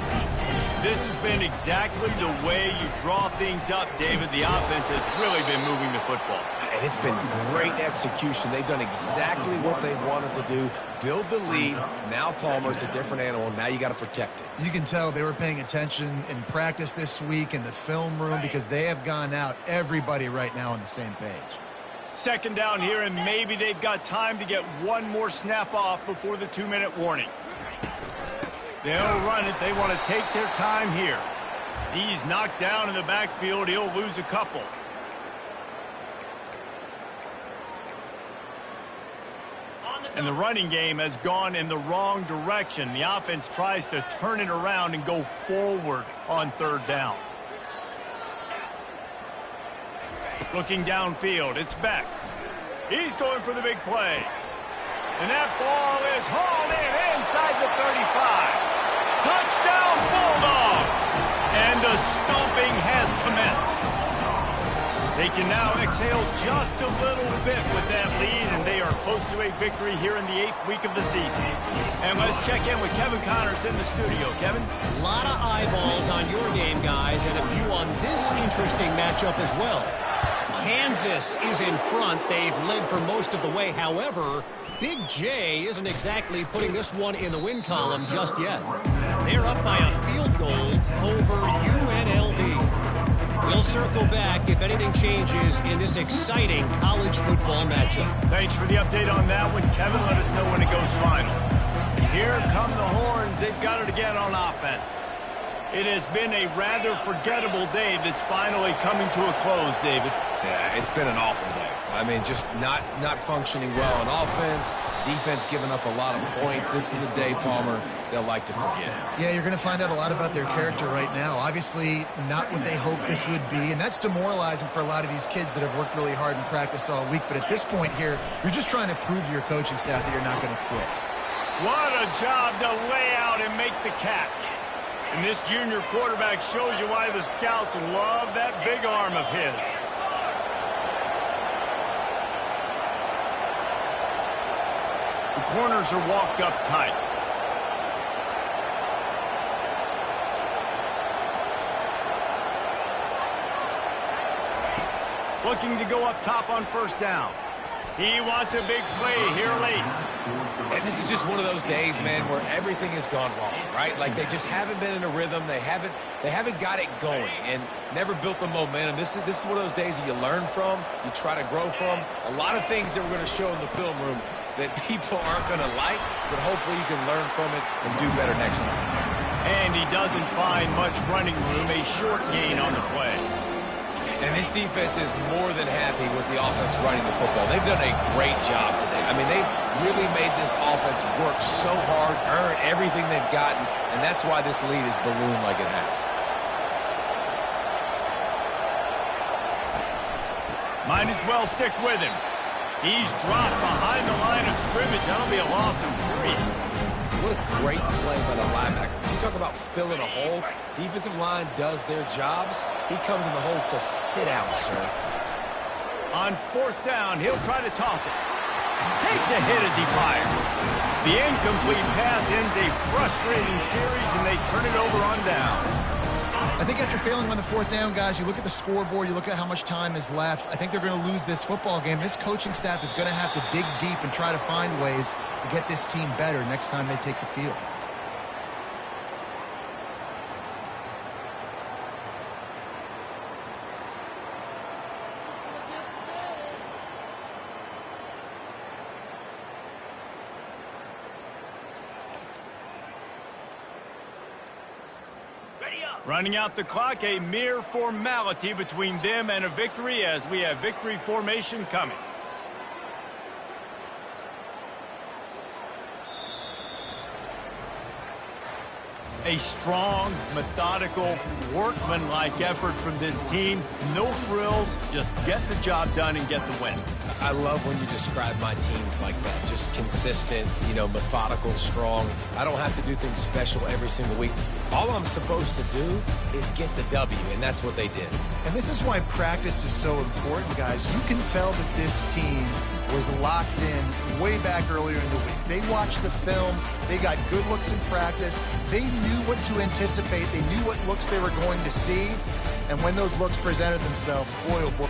This has been exactly the way you draw things up, David. The offense has really been moving the football. And it's been great execution. They've done exactly what they've wanted to do. Build the lead. Now Palmer's a different animal. Now you got to protect it. You can tell they were paying attention in practice this week in the film room because they have gone out, everybody right now on the same page. 2nd down here, and maybe they've got time to get one more snap off before the 2-minute warning. They'll run it. They want to take their time here. He's knocked down in the backfield. He'll lose a couple. And the running game has gone in the wrong direction. The offense tries to turn it around and go forward on 3rd down. Looking downfield, it's Beck. He's going for the big play. And that ball is hauled in inside the 35. Touchdown, Bulldogs! And the stomping has commenced. They can now exhale just a little bit with that lead, and they are close to a victory here in the 8th week of the season. And let's check in with Kevin Connors in the studio. Kevin? A lot of eyeballs on your game, guys, and a few on this interesting matchup as well. Kansas is in front. They've led for most of the way. However, Big J isn't exactly putting this one in the win column just yet. They're up by a field goal over UNLV. We'll circle back if anything changes in this exciting college football matchup. Thanks for the update on that one, Kevin. Let us know when it goes final. And here come the Horns. They've got it again on offense. It has been a rather forgettable day that's finally coming to a close, David. Yeah, it's been an awful day. I mean, just not functioning well on offense, defense giving up a lot of points. This is a day, Palmer, they'll like to forget. Yeah, you're going to find out a lot about their character right now. Obviously, not what they hoped this would be, and that's demoralizing for a lot of these kids that have worked really hard in practice all week. But at this point here, you're just trying to prove to your coaching staff that you're not going to quit. What a job to lay out and make the catch. And this junior quarterback shows you why the scouts love that big arm of his. The corners are walked up tight. Looking to go up top on first down. He wants a big play here late. And this is just one of those days, man, where everything has gone wrong, right? Like they just haven't been in a rhythm. They haven't got it going and never built the momentum. This is one of those days that you learn from, you try to grow from. A lot of things that we're going to show in the film room that people aren't going to like, but hopefully you can learn from it and do better next time. And he doesn't find much running room, a short gain on the play. And this defense is more than happy with the offense running the football. They've done a great job today. I mean, they've really made this offense work so hard, earn everything they've gotten, and that's why this lead is ballooned like it has. Might as well stick with him. He's dropped behind the line of scrimmage. That'll be a loss of 3. What a great play by the linebacker. You talk about filling a hole. Defensive line does their jobs. He comes in the hole and says, sit down, sir. On fourth down, he'll try to toss it. Takes a hit as he fires. The incomplete pass ends a frustrating series, and they turn it over on downs. I think after failing on the fourth down, guys, you look at the scoreboard, you look at how much time is left. I think they're going to lose this football game. This coaching staff is going to have to dig deep and try to find ways to get this team better next time they take the field. Running out the clock, a mere formality between them and a victory as we have victory formation coming. A strong, methodical, workman-like effort from this team. No frills, just get the job done and get the win. I love when you describe my teams like that. Just consistent, methodical, strong. I don't have to do things special every single week. All I'm supposed to do is get the W, and that's what they did. And this is why practice is so important, guys. You can tell that this team was locked in way back earlier in the week. They watched the film. They got good looks in practice. They knew what to anticipate. They knew what looks they were going to see. And when those looks presented themselves, boy, oh boy.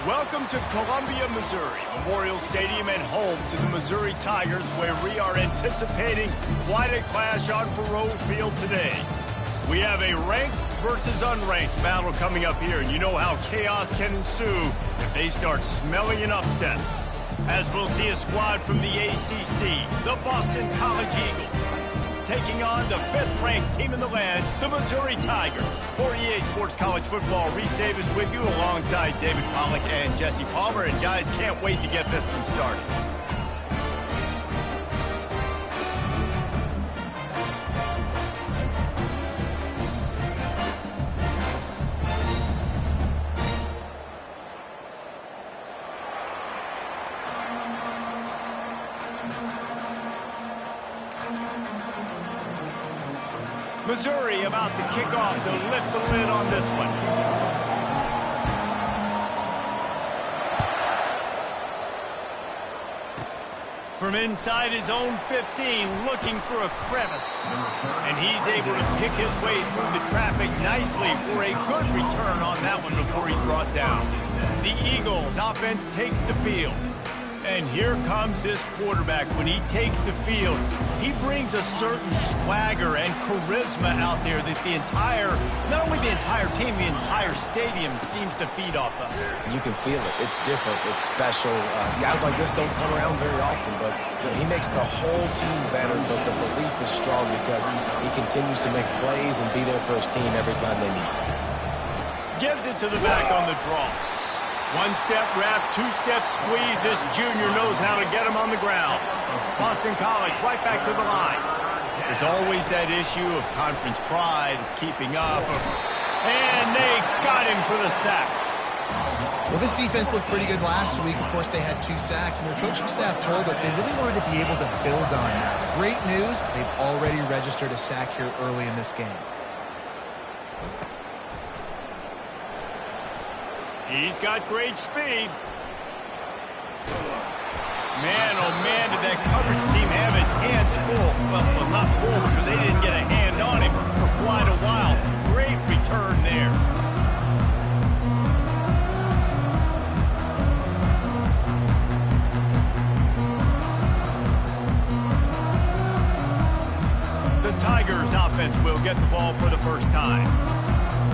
Welcome to Columbia, Missouri, Memorial Stadium and home to the Missouri Tigers, where we are anticipating quite a clash on Faurot Field today. We have a ranked versus unranked battle coming up here, and you know how chaos can ensue if they start smelling an upset. As we'll see a squad from the ACC, the Boston College Eagles, taking on the 5th-ranked team in the land, the Missouri Tigers. For EA Sports College Football, Reese Davis with you alongside David Pollack and Jesse Palmer. And guys, can't wait to get this one started. Missouri about to kick off to lift the lid on this one. From inside his own 15, looking for a crevice. And he's able to pick his way through the traffic nicely for a good return on that one before he's brought down. The Eagles' offense takes the field. And here comes this quarterback. When he takes the field, he brings a certain swagger and charisma out there that not only the entire team, the entire stadium seems to feed off of. You can feel it. It's different. It's special. Guys like this don't come around very often, but he makes the whole team better. But the belief is strong because he continues to make plays and be there for his team every time they need. Gives it to the back on the draw. One-step wrap, two-step squeeze. This junior knows how to get him on the ground. Boston College right back to the line. There's always that issue of conference pride, of keeping up. And they got him for the sack. Well, this defense looked pretty good last week. Of course, they had 2 sacks, and their coaching staff told us they really wanted to be able to build on that. Great news, they've already registered a sack here early in this game. He's got great speed. Man, oh man, did that coverage team have its hands full. Well, not full because they didn't get a hand on him for quite a while. Great return there. The Tigers offense will get the ball for the first time.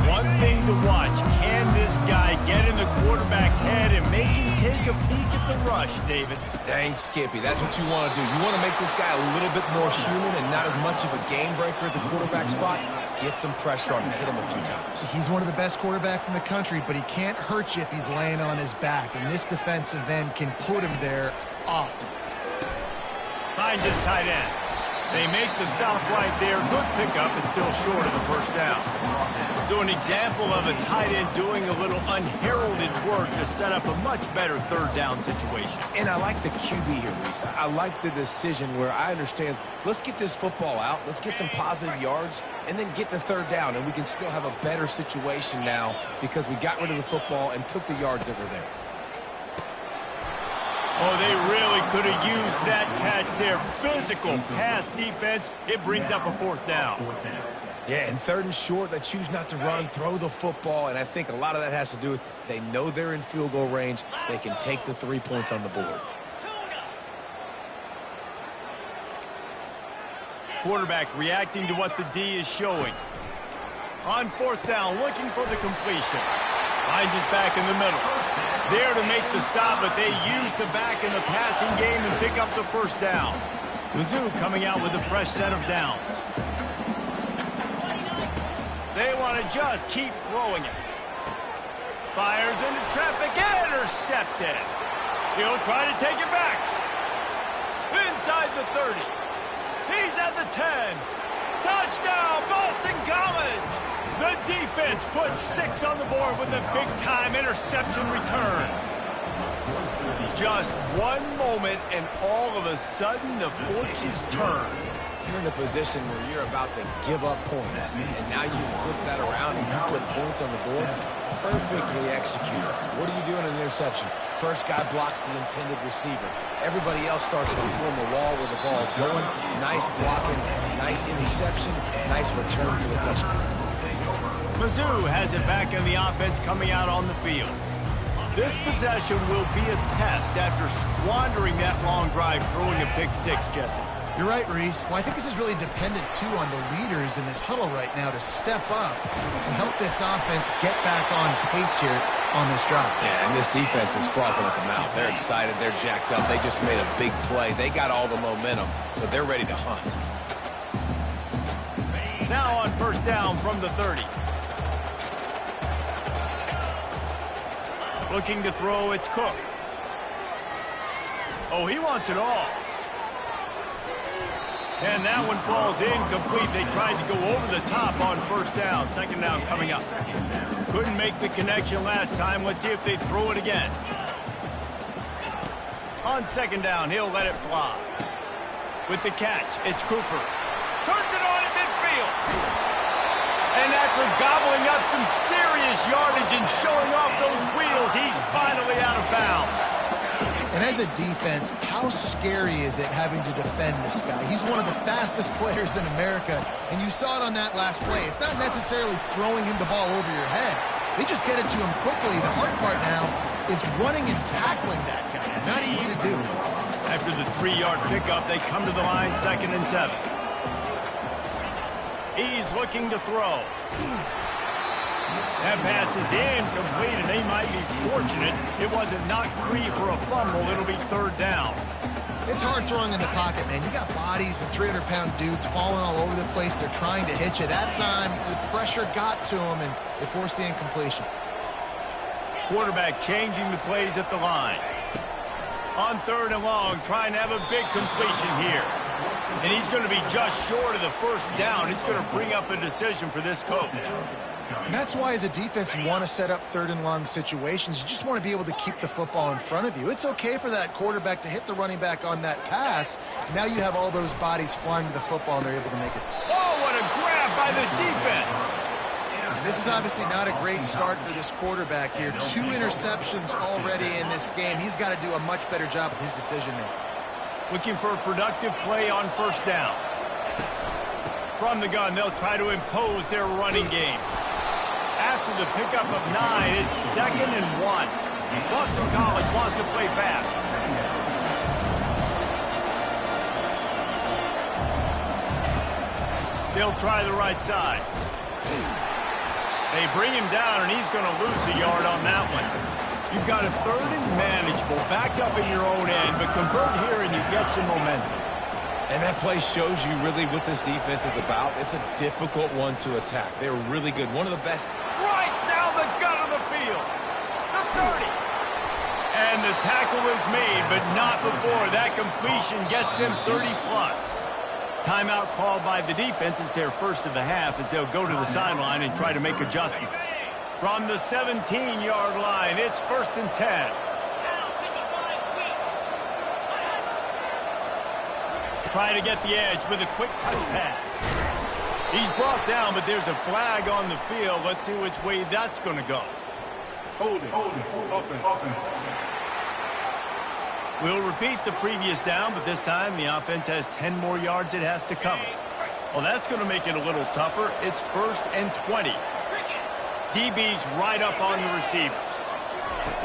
One thing to watch, can this guy get in the quarterback's head and make him take a peek at the rush, David? Dang, Skippy, that's what you want to do. You want to make this guy a little bit more human and not as much of a game breaker at the quarterback spot. Get some pressure on him and hit him a few times. He's one of the best quarterbacks in the country, but he can't hurt you if he's laying on his back, and this defensive end can put him there often. Finds his tight end. They make the stop right there. Good pickup. It's still short of the first down. So an example of a tight end doing a little unheralded work to set up a much better third down situation. And I like the QB here, Reese. I like the decision where I understand, let's get this football out, let's get some positive yards, and then get to third down, and we can still have a better situation now because we got rid of the football and took the yards that were there. Oh, they really could have used that catch there. Physical pass defense. It brings up a 4th down. Yeah, and 3rd and short, they choose not to run, throw the football, and I think a lot of that has to do with they know they're in field goal range. They can take the 3 points on the board. Quarterback reacting to what the D is showing. On 4th down, looking for the completion. Finds his back in the middle. There to make the stop, but they use the back in the passing game and pick up the first down. Mizzou coming out with a fresh set of downs. They want to just keep throwing it. Fires into traffic, intercepted. He'll try to take it back. Inside the 30. He's at the 10. Touchdown, Boston College! The defense puts 6 on the board with a big-time interception return. Just one moment, and all of a sudden, the fortunes turn. You're in a position where you're about to give up points, and now you flip that around and you put points on the board. Perfectly executed. What are you doing in an interception? First guy blocks the intended receiver. Everybody else starts to form a wall where the ball's going. Nice blocking, nice interception, nice return for the touchdown. Mizzou has it back in the offense coming out on the field. This possession will be a test after squandering that long drive, throwing a pick six, Jesse. You're right, Reese. Well, I think this is really dependent, too, on the leaders in this huddle right now to step up and help this offense get back on pace here on this drive. Yeah, and this defense is frothing at the mouth. They're excited. They're jacked up. They just made a big play. They got all the momentum, so they're ready to hunt. Now on first down from the 30. Looking to throw, it's Cook. Oh, he wants it all. And that one falls incomplete. They tried to go over the top on first down. Second down coming up. Couldn't make the connection last time. Let's see if they throw it again. On second down, he'll let it fly. With the catch, it's Cooper. Turns it on at midfield. And after gobbling up some serious yardage and showing off those wheels, he's finally out of bounds. And as a defense, how scary is it having to defend this guy? He's one of the fastest players in America, and you saw it on that last play. It's not necessarily throwing him the ball over your head. They just get it to him quickly. The hard part now is running and tackling that guy. Not easy to do. After the 3-yard pickup, they come to the line, 2nd and 7. He's looking to throw. That pass is incomplete, and they might be fortunate it wasn't knocked free for a fumble. It'll be 3rd down. It's hard throwing in the pocket, man. You got bodies and 300-pound dudes falling all over the place. They're trying to hit you. That time, the pressure got to them, and it forced the incompletion. Quarterback changing the plays at the line. On 3rd and long, trying to have a big completion here. And he's going to be just short of the first down. It's going to bring up a decision for this coach. And that's why, as a defense, you want to set up 3rd and long situations. You just want to be able to keep the football in front of you. It's okay for that quarterback to hit the running back on that pass. Now you have all those bodies flying to the football, and they're able to make it. Oh, what a grab by the defense. And this is obviously not a great start for this quarterback here. 2 interceptions already in this game. He's got to do a much better job with his decision-making. Looking for a productive play on first down. From the gun, they'll try to impose their running game. After the pickup of 9, it's 2nd and 1. Boston College wants to play fast. They'll try the right side. They bring him down, and he's going to lose a yard on that one. You've got a 3rd and manageable, back up in your own end, but convert here and you get some momentum. And that play shows you really what this defense is about. It's a difficult one to attack. They're really good. One of the best. Right down the gut of the field. The 30. And the tackle is made, but not before. That completion gets them 30-plus. Timeout called by the defense. It's their first of the half as they'll go to the sideline and try to make adjustments. From the 17-yard line, it's 1st and 10. Trying to get the edge with a quick touch pass. He's brought down, but there's a flag on the field. Let's see which way that's going to go. Hold it. Offense. We'll repeat the previous down, but this time the offense has 10 more yards it has to cover. Well, that's going to make it a little tougher. It's 1st and 20. DB's right up on the receivers.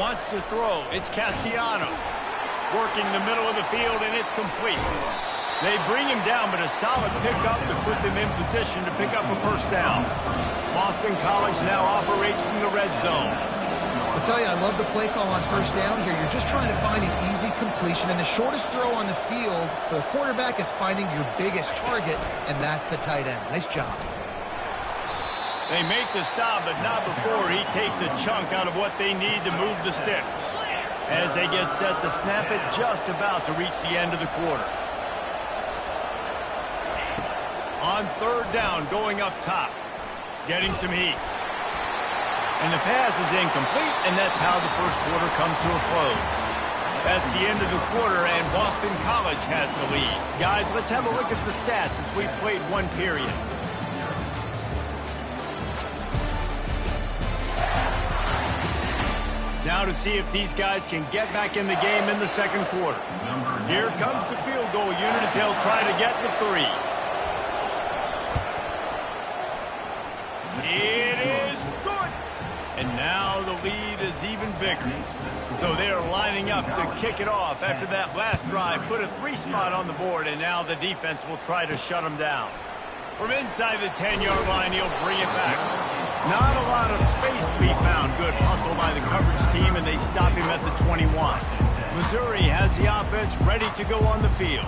Wants to throw. It's Castellanos. Working the middle of the field, and it's complete. They bring him down, but a solid pickup to put them in position to pick up a first down. Boston College now operates from the red zone. I'll tell you, I love the play call on first down here. You're just trying to find an easy completion, and the shortest throw on the field for the quarterback is finding your biggest target, and that's the tight end. Nice job. They make the stop, but not before he takes a chunk out of what they need to move the sticks. As they get set to snap it, just about to reach the end of the quarter. On 3rd down, going up top. Getting some heat. And the pass is incomplete, and that's how the first quarter comes to a close. That's the end of the quarter, and Boston College has the lead. Guys, let's have a look at the stats as we played one period. Now to see if these guys can get back in the game in the second quarter. Here comes the field goal unit as they'll try to get the 3. It is good. And now the lead is even bigger. So they are lining up to kick it off after that last drive. Put a 3-spot on the board, and now the defense will try to shut them down. From inside the 10-yard line, he'll bring it back. Not a lot of space to be found. Good hustle by the coverage team, and they stop him at the 21. Missouri has the offense ready to go on the field.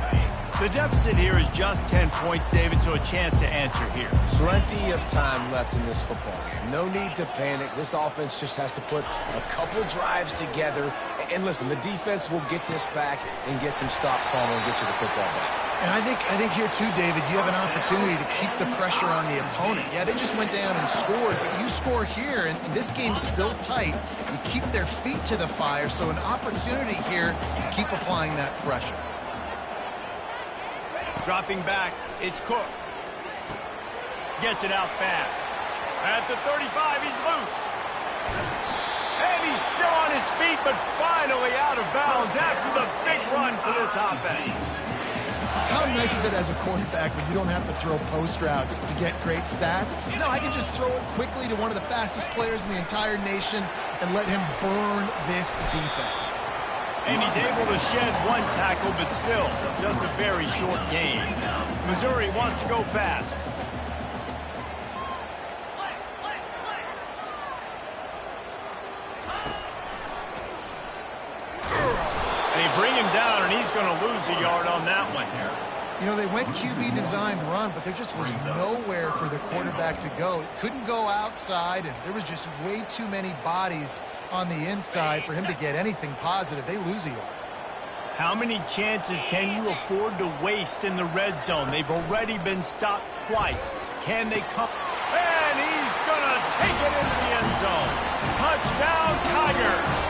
The deficit here is just 10 points, David, so a chance to answer here. Plenty of time left in this football game. No need to panic. This offense just has to put a couple drives together. And listen, the defense will get this back and get some stops following and get you the football back. And I think here too, David, you have an opportunity to keep the pressure on the opponent. Yeah, they just went down and scored, but you score here, and this game's still tight. You keep their feet to the fire, so an opportunity here to keep applying that pressure. Dropping back, it's Cook. Gets it out fast. At the 35, he's loose. And he's still on his feet, but finally out of bounds after the big run for this offense. How nice is it as a quarterback when you don't have to throw post routes to get great stats? No, I can just throw it quickly to one of the fastest players in the entire nation and let him burn this defense. And he's able to shed one tackle, but still, just a very short gain. Missouri wants to go fast. They bring him down, and he's going to lose a yard on that one. You know, they went QB designed run, but there just was nowhere for the quarterback to go. Couldn't go outside, and there was just way too many bodies on the inside for him to get anything positive. They lose a yard. How many chances can you afford to waste in the red zone? They've already been stopped twice. Can they come? And he's going to take it into the end zone. Touchdown, Tigers!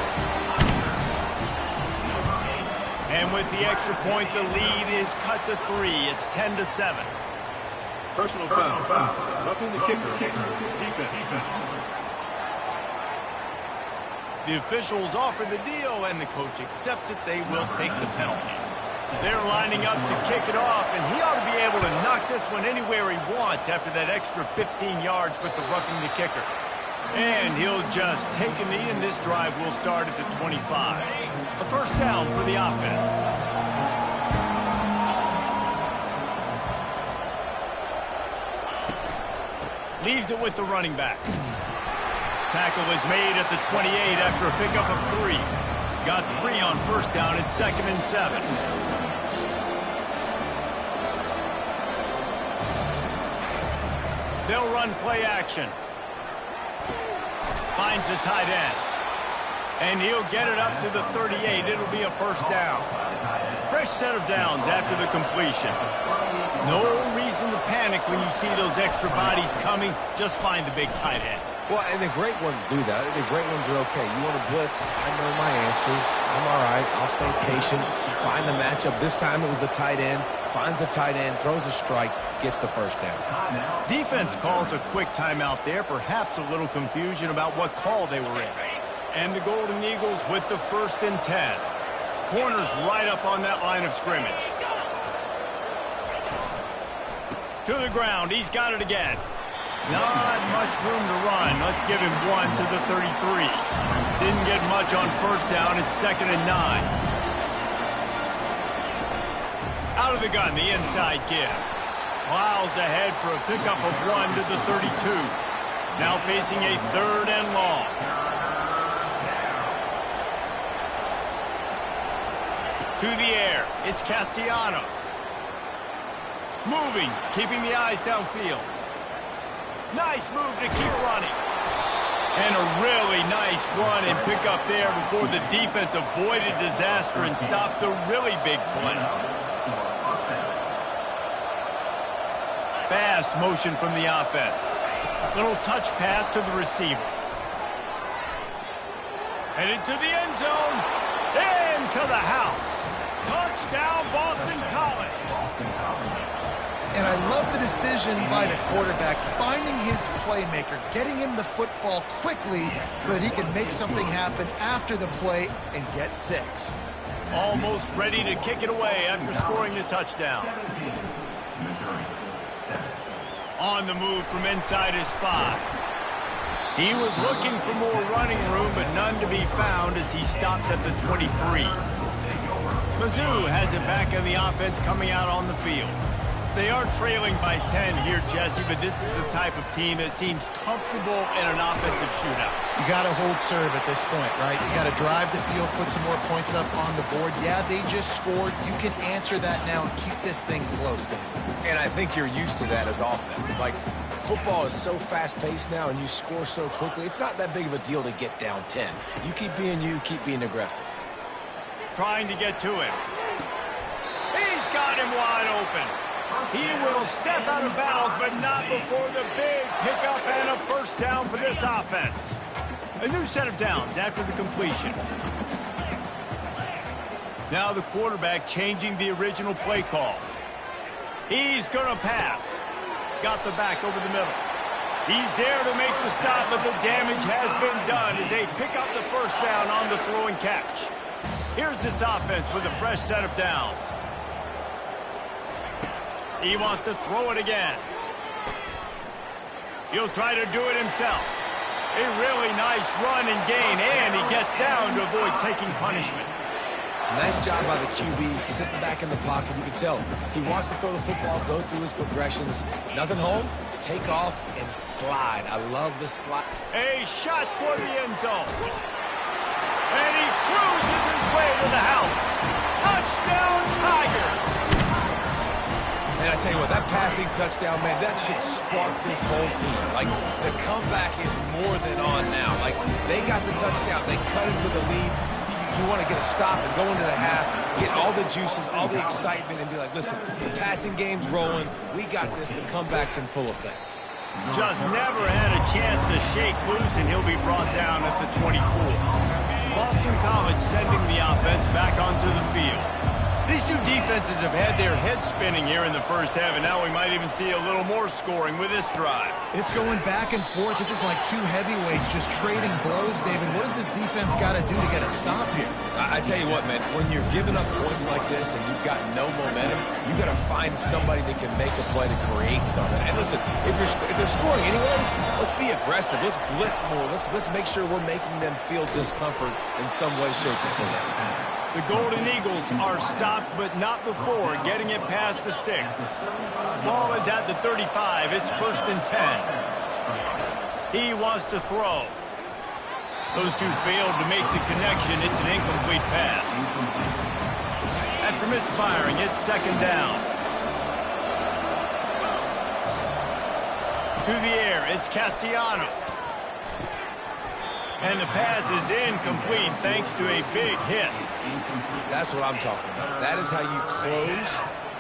And with the extra point, the lead is cut to 3. It's 10-7. Personal foul. Roughing the kicker. Defense. The officials offer the deal, and the coach accepts it. They will take the penalty. They're lining up to kick it off, and he ought to be able to knock this one anywhere he wants after that extra 15 yards with the roughing the kicker. And he'll just take a knee, and this drive will start at the 25. A first down for the offense. Leaves it with the running back. Tackle is made at the 28 after a pickup of 3. Got 3 on first down at 2nd and 7. They'll run play action. Finds the tight end. And he'll get it up to the 38. It'll be a first down. Fresh set of downs after the completion. No reason to panic when you see those extra bodies coming. Just find the big tight end. Well, and the great ones do that. The great ones are okay. You want to blitz? I know my answers. I'm all right. I'll stay patient. Find the matchup. This time it was the tight end. Finds the tight end, throws a strike, gets the first down. Defense calls a quick timeout there. Perhaps a little confusion about what call they were in. And the Golden Eagles with the 1st and 10. Corners right up on that line of scrimmage. To the ground. He's got it again. Not much room to run. Let's give him 1 to the 33. Didn't get much on first down. It's 2nd and 9. Out of the gun, the inside give. Plows ahead for a pickup of 1 to the 32. Now facing a 3rd and long. To the air, it's Castellanos. Moving, keeping the eyes downfield. Nice move to keep running. And a really nice run and pick up there before the defense avoided disaster and stopped the really big play. Fast motion from the offense. Little touch pass to the receiver. Headed to the end zone. Into the house. Touchdown, Boston College. And I love the decision by the quarterback, finding his playmaker, getting him the football quickly so that he can make something happen after the play and get 6. Almost ready to kick it away after scoring the touchdown. On the move from inside his 5. He was looking for more running room, but none to be found as he stopped at the 23. Mizzou has it back in the offense coming out on the field. They are trailing by 10 here, Jesse, but this is the type of team that seems comfortable in an offensive shootout. You got to hold serve at this point, right? You got to drive the field, put some more points up on the board. Yeah, they just scored. You can answer that now and keep this thing close, Dave. And I think you're used to that as offense. Like, football is so fast-paced now and you score so quickly, it's not that big of a deal to get down 10. You keep being you, keep being aggressive. Trying to get to him. He's got him wide open. He will step out of bounds, but not before the big pickup and a first down for this offense. A new set of downs after the completion. Now the quarterback changing the original play call. He's going to pass. Got the back over the middle. He's there to make the stop, but the damage has been done as they pick up the first down on the throw and catch. Here's this offense with a fresh set of downs. He wants to throw it again. He'll try to do it himself. A really nice run and gain, and he gets down to avoid taking punishment. Nice job by the QB, sitting back in the pocket. You can tell he wants to throw the football, go through his progressions. Nothing home, take off, and slide. I love the slide. A shot toward the end zone. And he cruises his way to the house. Touchdown, Tiger! Man, I tell you what, that passing touchdown, man, that should spark this whole team. Like, the comeback is more than on now. Like, they got the touchdown. They cut into the lead. You want to get a stop and go into the half, get all the juices, all the excitement, and be like, listen, the passing game's rolling. We got this. The comeback's in full effect. Just never had a chance to shake loose, and he'll be brought down at the 24. Boston College sending the offense back onto the field. These two defenses have had their heads spinning here in the first half, and now we might even see a little more scoring with this drive. It's going back and forth. This is like two heavyweights just trading blows, David. What does this defense got to do to get a stop here? I tell you what, man, when you're giving up points like this and you've got no momentum, you got to find somebody that can make a play to create something. And listen, if they're scoring anyways, let's be aggressive. Let's blitz more. Let's make sure we're making them feel discomfort in some way, shape, or form. The Golden Eagles are stopped, but not before getting it past the sticks. Ball is at the 35. It's 1st and 10. He wants to throw. Those two failed to make the connection. It's an incomplete pass. After misfiring, it's 2nd down. To the air, it's Castellanos. And the pass is incomplete thanks to a big hit. That's what I'm talking about. That is how you close.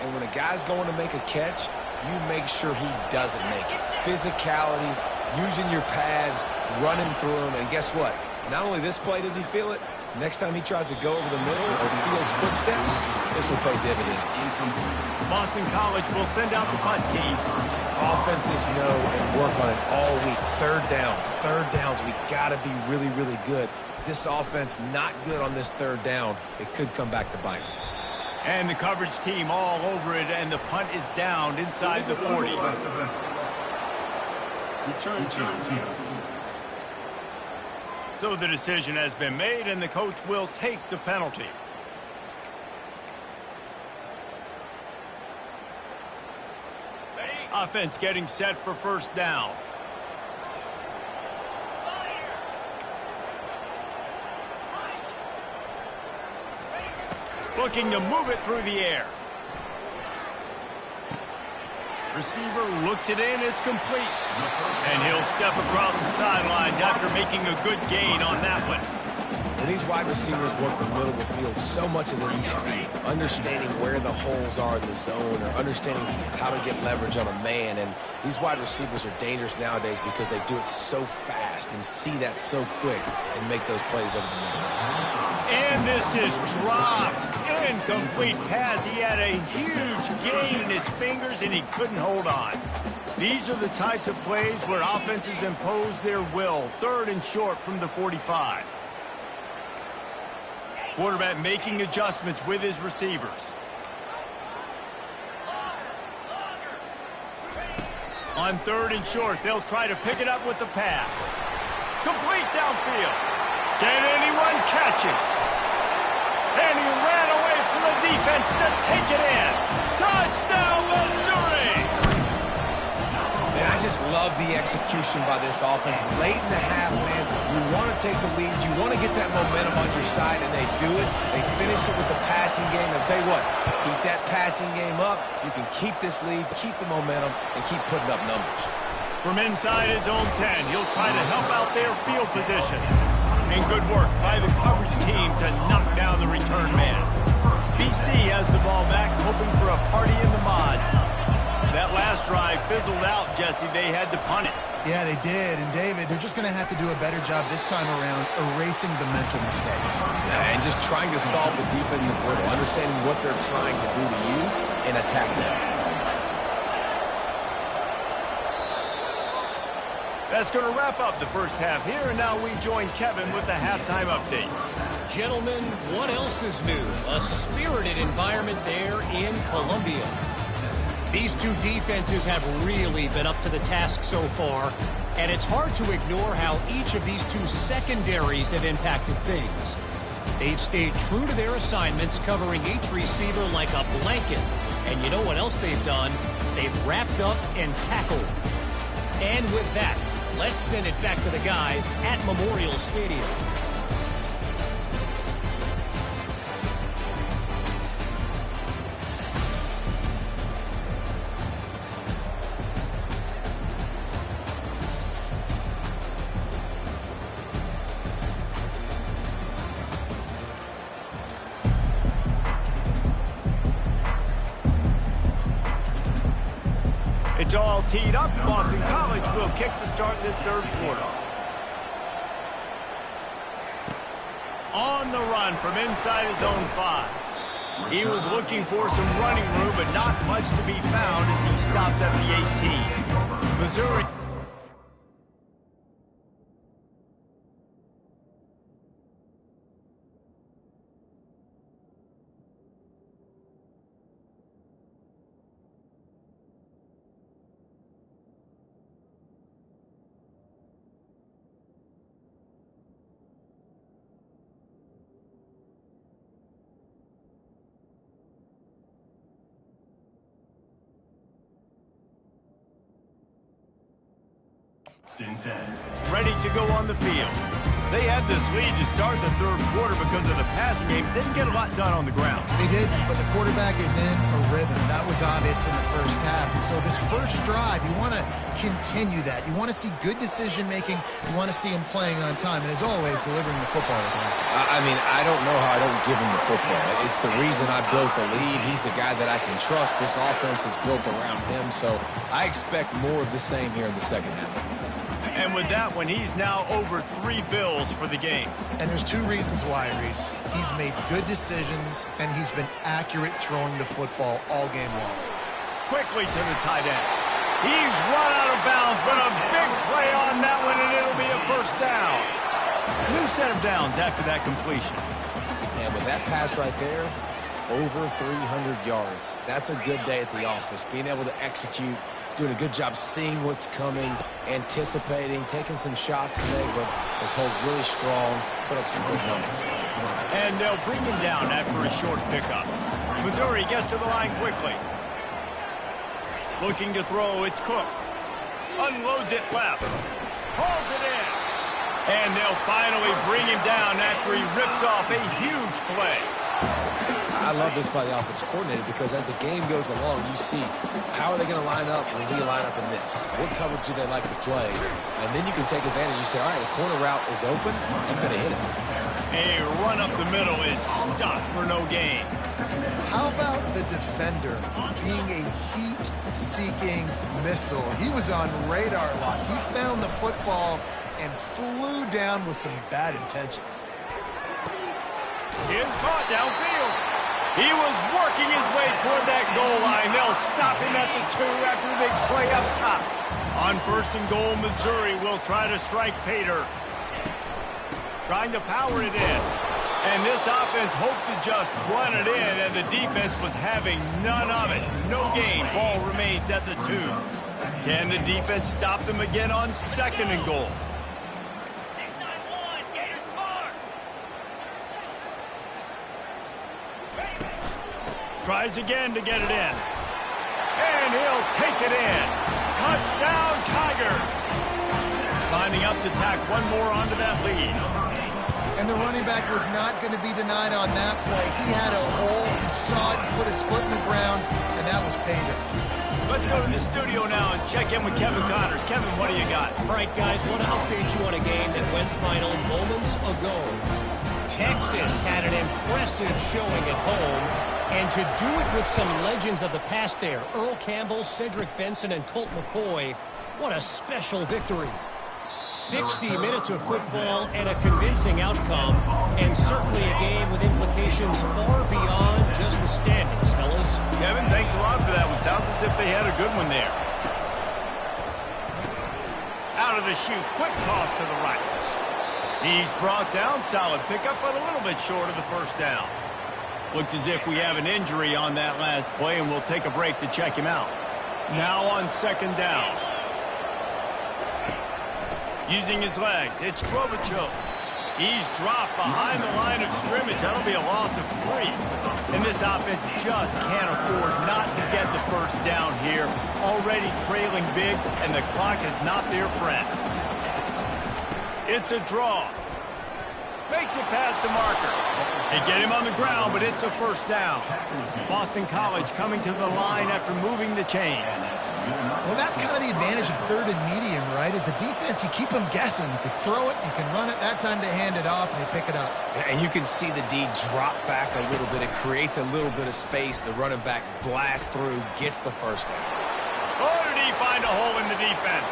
And when a guy's going to make a catch, you make sure he doesn't make it. Physicality, using your pads, running through them. And guess what? Not only this play does he feel it, next time he tries to go over the middle or feels footsteps, this will pay dividends. Boston College will send out the punt team. Offenses know and work on it all week. Third downs. We got to be really, really good. This offense not good on this 3rd down. It could come back to bite them. And the coverage team all over it, and the punt is down inside the 40. Return team. So the decision has been made, and the coach will take the penalty. Offense getting set for 1st down. Looking to move it through the air. Receiver looks it in, it's complete. And he'll step across the sidelines after making a good gain on that one. When these wide receivers work the middle of the field, so much of this is speed. Understanding where the holes are in the zone or understanding how to get leverage on a man. And these wide receivers are dangerous nowadays because they do it so fast and see that so quick and make those plays over the middle. And this is dropped. Incomplete pass. He had a huge gain in his fingers and he couldn't hold on. These are the types of plays where offenses impose their will. 3rd and short from the 45. Quarterback making adjustments with his receivers. On 3rd and short, they'll try to pick it up with the pass. Complete downfield. Can anyone catch it? And he ran away from the defense to take it in. Touchdown, Missouri! And I just love the execution by this offense. Late in the half, man, you want to take the lead. You want to get that momentum on your side, and they do it. They finish it with the passing game. And I'll tell you what, keep that passing game up. You can keep this lead, keep the momentum, and keep putting up numbers. From inside his own 10, he'll try to help out their field position. And good work by the coverage team to knock down the return man. BC has the ball back, hoping for a party in the mods. That last drive fizzled out, Jesse. They had to punt it. Yeah, they did. And, David, they're just going to have to do a better job this time around erasing the mental mistakes. And just trying to solve the defensive riddle, understanding what they're trying to do to you and attack them. That's going to wrap up the first half here, and now we join Kevin with the halftime update. Gentlemen, what else is new? A spirited environment there in Columbia. These two defenses have really been up to the task so far, and it's hard to ignore how each of these two secondaries have impacted things. They've stayed true to their assignments, covering each receiver like a blanket. And you know what else they've done? They've wrapped up and tackled. And with that, let's send it back to the guys at Memorial Stadium. It's all teed up. Boston College will kick to start this third quarter. On the run from inside his own 5. He was looking for some running room, but not much to be found as he stopped at the 18. Missouri. Ready to go on the field. They had this lead to start the third quarter because of the passing game. Didn't get a lot done on the ground. They did, but the quarterback is in a rhythm. That was obvious in the first half. And so this first drive, you want to continue that. You want to see good decision-making. You want to see him playing on time. And as always, delivering the football. I mean, I don't know how I don't give him the football. It's the reason I built the lead. He's the guy that I can trust. This offense is built around him. So I expect more of the same here in the second half. And with that one, he's now over 3 bills for the game. And there's 2 reasons why, Reese. He's made good decisions, and he's been accurate throwing the football all game long. Quickly to the tight end. He's run out of bounds, but a big play on that one, and it'll be a first down. New set of downs after that completion. And with that pass right there, over 300 yards. That's a good day at the office. Being able to execute, doing a good job seeing what's coming, anticipating, taking some shots today, but has held really strong, put up some good numbers. And they'll bring him down after a short pickup. Missouri gets to the line quickly. Looking to throw, it's Cook. Unloads it left. Hauls it in. And they'll finally bring him down after he rips off a huge play. I love this by the offensive coordinator because as the game goes along, you see how are they going to line up when we line up in this? What coverage do they like to play? And then you can take advantage. You say, all right, the corner route is open. I'm going to hit it. A run up the middle is stopped for no gain. How about the defender being a heat-seeking missile? He was on radar lock. He found the football and flew down with some bad intentions. It's caught downfield. He was working his way toward that goal line. They'll stop him at the 2 after the big play up top. On 1st and goal, Missouri will try to strike Pater. Trying to power it in. And this offense hoped to just run it in, and the defense was having none of it. No gain. Ball remains at the 2. Can the defense stop them again on 2nd and goal? Tries again to get it in. And he'll take it in. Touchdown, Tigers. Lining up to tack one more onto that lead. And the running back was not going to be denied on that play. He had a hole, he saw it, he put his foot in the ground, and that was pay dirt. Let's go to the studio now and check in with Kevin Connors. Kevin, what do you got? All right, guys, want to update you on a game that went final moments ago. Texas had an impressive showing at home, and to do it with some legends of the past there, Earl Campbell, Cedric Benson, and Colt McCoy, what a special victory. 60 minutes of football and a convincing outcome, and certainly a game with implications far beyond just the standings, fellas. Kevin, thanks a lot for that one. Sounds as if they had a good one there. Out of the chute, quick toss to the right. He's brought down, solid pickup, but a little bit short of the first down. Looks as if we have an injury on that last play, and we'll take a break to check him out. Now on second down. Using his legs, it's Klobuchar. He's dropped behind the line of scrimmage. That'll be a loss of 3. And this offense just can't afford not to get the first down here. Already trailing big, and the clock is not their friend. It's a draw. Makes it past the marker. They get him on the ground, but it's a first down. Boston College coming to the line after moving the chains. Well, that's kind of the advantage of third and medium, right? Is the defense, you keep them guessing. You can throw it, you can run it. That time they hand it off, and they pick it up. And you can see the D drop back a little bit. It creates a little bit of space. The running back blasts through, gets the first down. Oh, did he find a hole in the defense?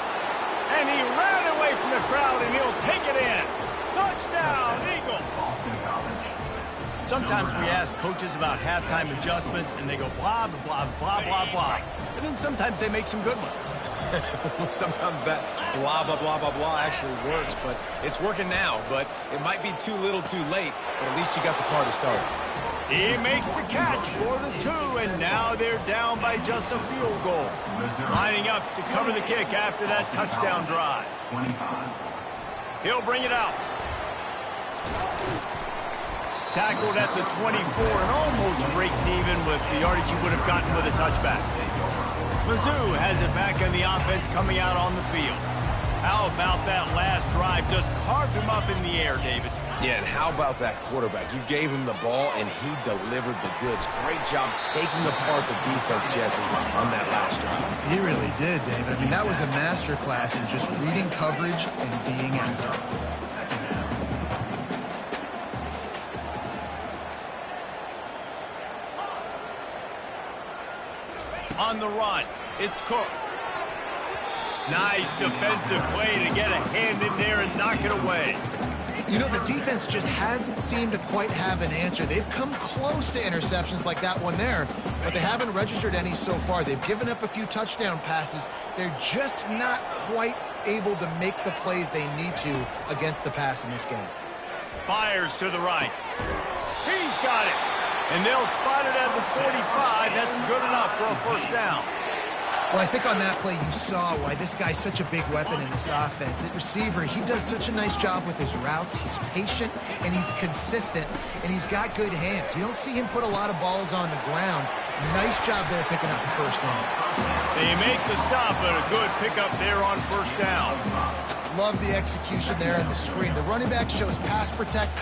And he ran away from the crowd, and he'll take it in. Touchdown, Eagles! Sometimes we ask coaches about halftime adjustments, and they go blah, blah, blah, blah, blah. And then sometimes they make some good ones. Sometimes that blah, blah, blah, blah, blah actually works, but it's working now. But it might be too little too late, but at least you got the party started. He makes the catch for the 2, and now they're down by just a field goal. Lining up to cover the kick after that touchdown drive. He'll bring it out. Tackled at the 24 and almost breaks even with the yardage he would have gotten with a touchback. Mizzou has it back in the offense coming out on the field. How about that last drive? Just carved him up in the air, David. Yeah, and how about that quarterback? You gave him the ball, and he delivered the goods. Great job taking apart the defense, Jesse, on that last drive. He really did, David. I mean, that was a masterclass in just reading coverage and being accurate. On the run, it's Cook. Nice defensive play to get a hand in there and knock it away. You know, the defense just hasn't seemed to quite have an answer. They've come close to interceptions like that one there, but they haven't registered any so far. They've given up a few touchdown passes. They're just not quite able to make the plays they need to against the pass in this game. Fires to the right. He's got it. And they'll spot it at the 45. That's good enough for a first down. Well, I think on that play you saw why this guy's such a big weapon in this offense. At receiver, he does such a nice job with his routes. He's patient, and he's consistent, and he's got good hands. You don't see him put a lot of balls on the ground. Nice job there picking up the first down. They make the stop, but a good pickup there on first down. Love the execution there on the screen. The running back shows pass protect,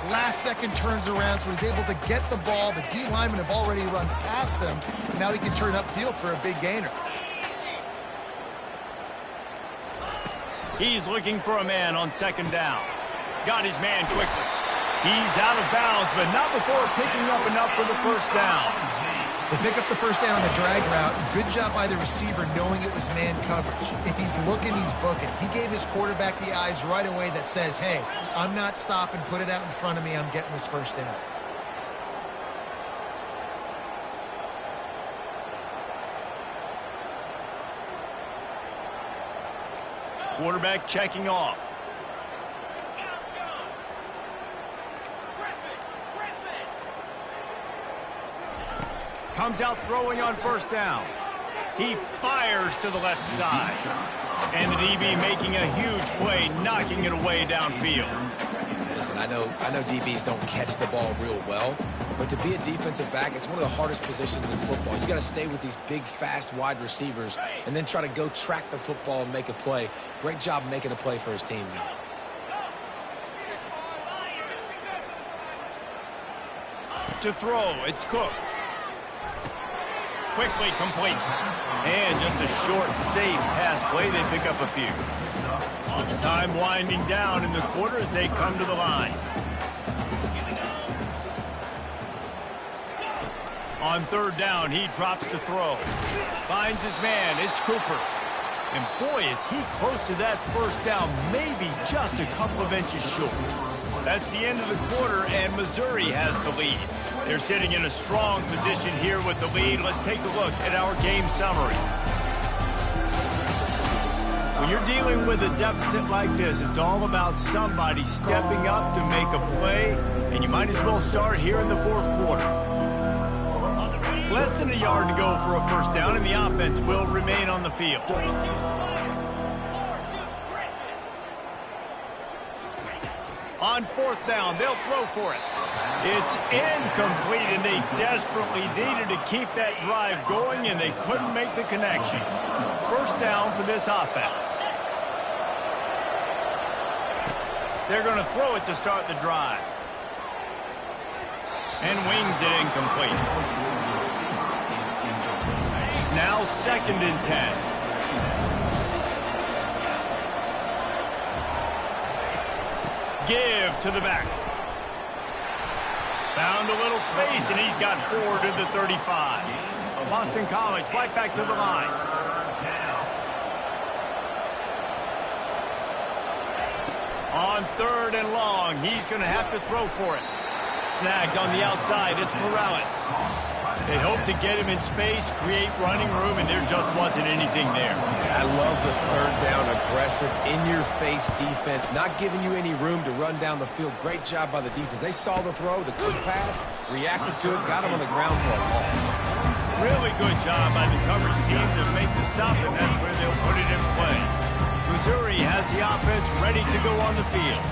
last second turns around, so he's able to get the ball. The D linemen have already run past him. Now he can turn upfield for a big gainer. He's looking for a man on second down. Got his man quickly. He's out of bounds, but not before picking up enough for the first down. They pick up the first down on the drag route. Good job by the receiver knowing it was man coverage. If he's looking, he's booking. He gave his quarterback the eyes right away that says, hey, I'm not stopping. Put it out in front of me. I'm getting this first down. Quarterback checking off. Comes out throwing on first down. He fires to the left side. And the DB making a huge play, knocking it away downfield. Listen, I know DBs don't catch the ball real well, But to be a defensive back, it's one of the hardest positions in football. You got to stay with these big, fast, wide receivers and then try to go track the football and make a play. Great job making a play for his team there. To throw, it's Cook. Quickly complete. And just a short, safe pass play. They pick up a few. Time winding down in the quarter as they come to the line. On third down, he drops to throw. Finds his man. It's Cooper. And boy, is he close to that first down. Maybe just a couple of inches short. That's the end of the quarter, and Missouri has the lead. They're sitting in a strong position here with the lead. Let's take a look at our game summary. When you're dealing with a deficit like this, it's all about somebody stepping up to make a play, and you might as well start here in the fourth quarter. Less than a yard to go for a first down, and the offense will remain on the field. On fourth down, they'll throw for it. It's incomplete, and they desperately needed to keep that drive going, and they couldn't make the connection. First down for this offense. They're going to throw it to start the drive. And wings it incomplete. Now 2nd and 10. Give to the back. Found a little space, and he's got 4 to the 35. Boston College right back to the line. On 3rd and long, he's going to have to throw for it. Snagged on the outside, it's Morales. They hoped to get him in space, create running room, and there just wasn't anything there. I love the third down, aggressive, in-your-face defense, not giving you any room to run down the field. Great job by the defense. They saw the throw, the quick pass, reacted to it, got him on the ground for a loss. Really good job by the coverage team to make the stop, and that's where they'll put it in play. Missouri has the offense ready to go on the field.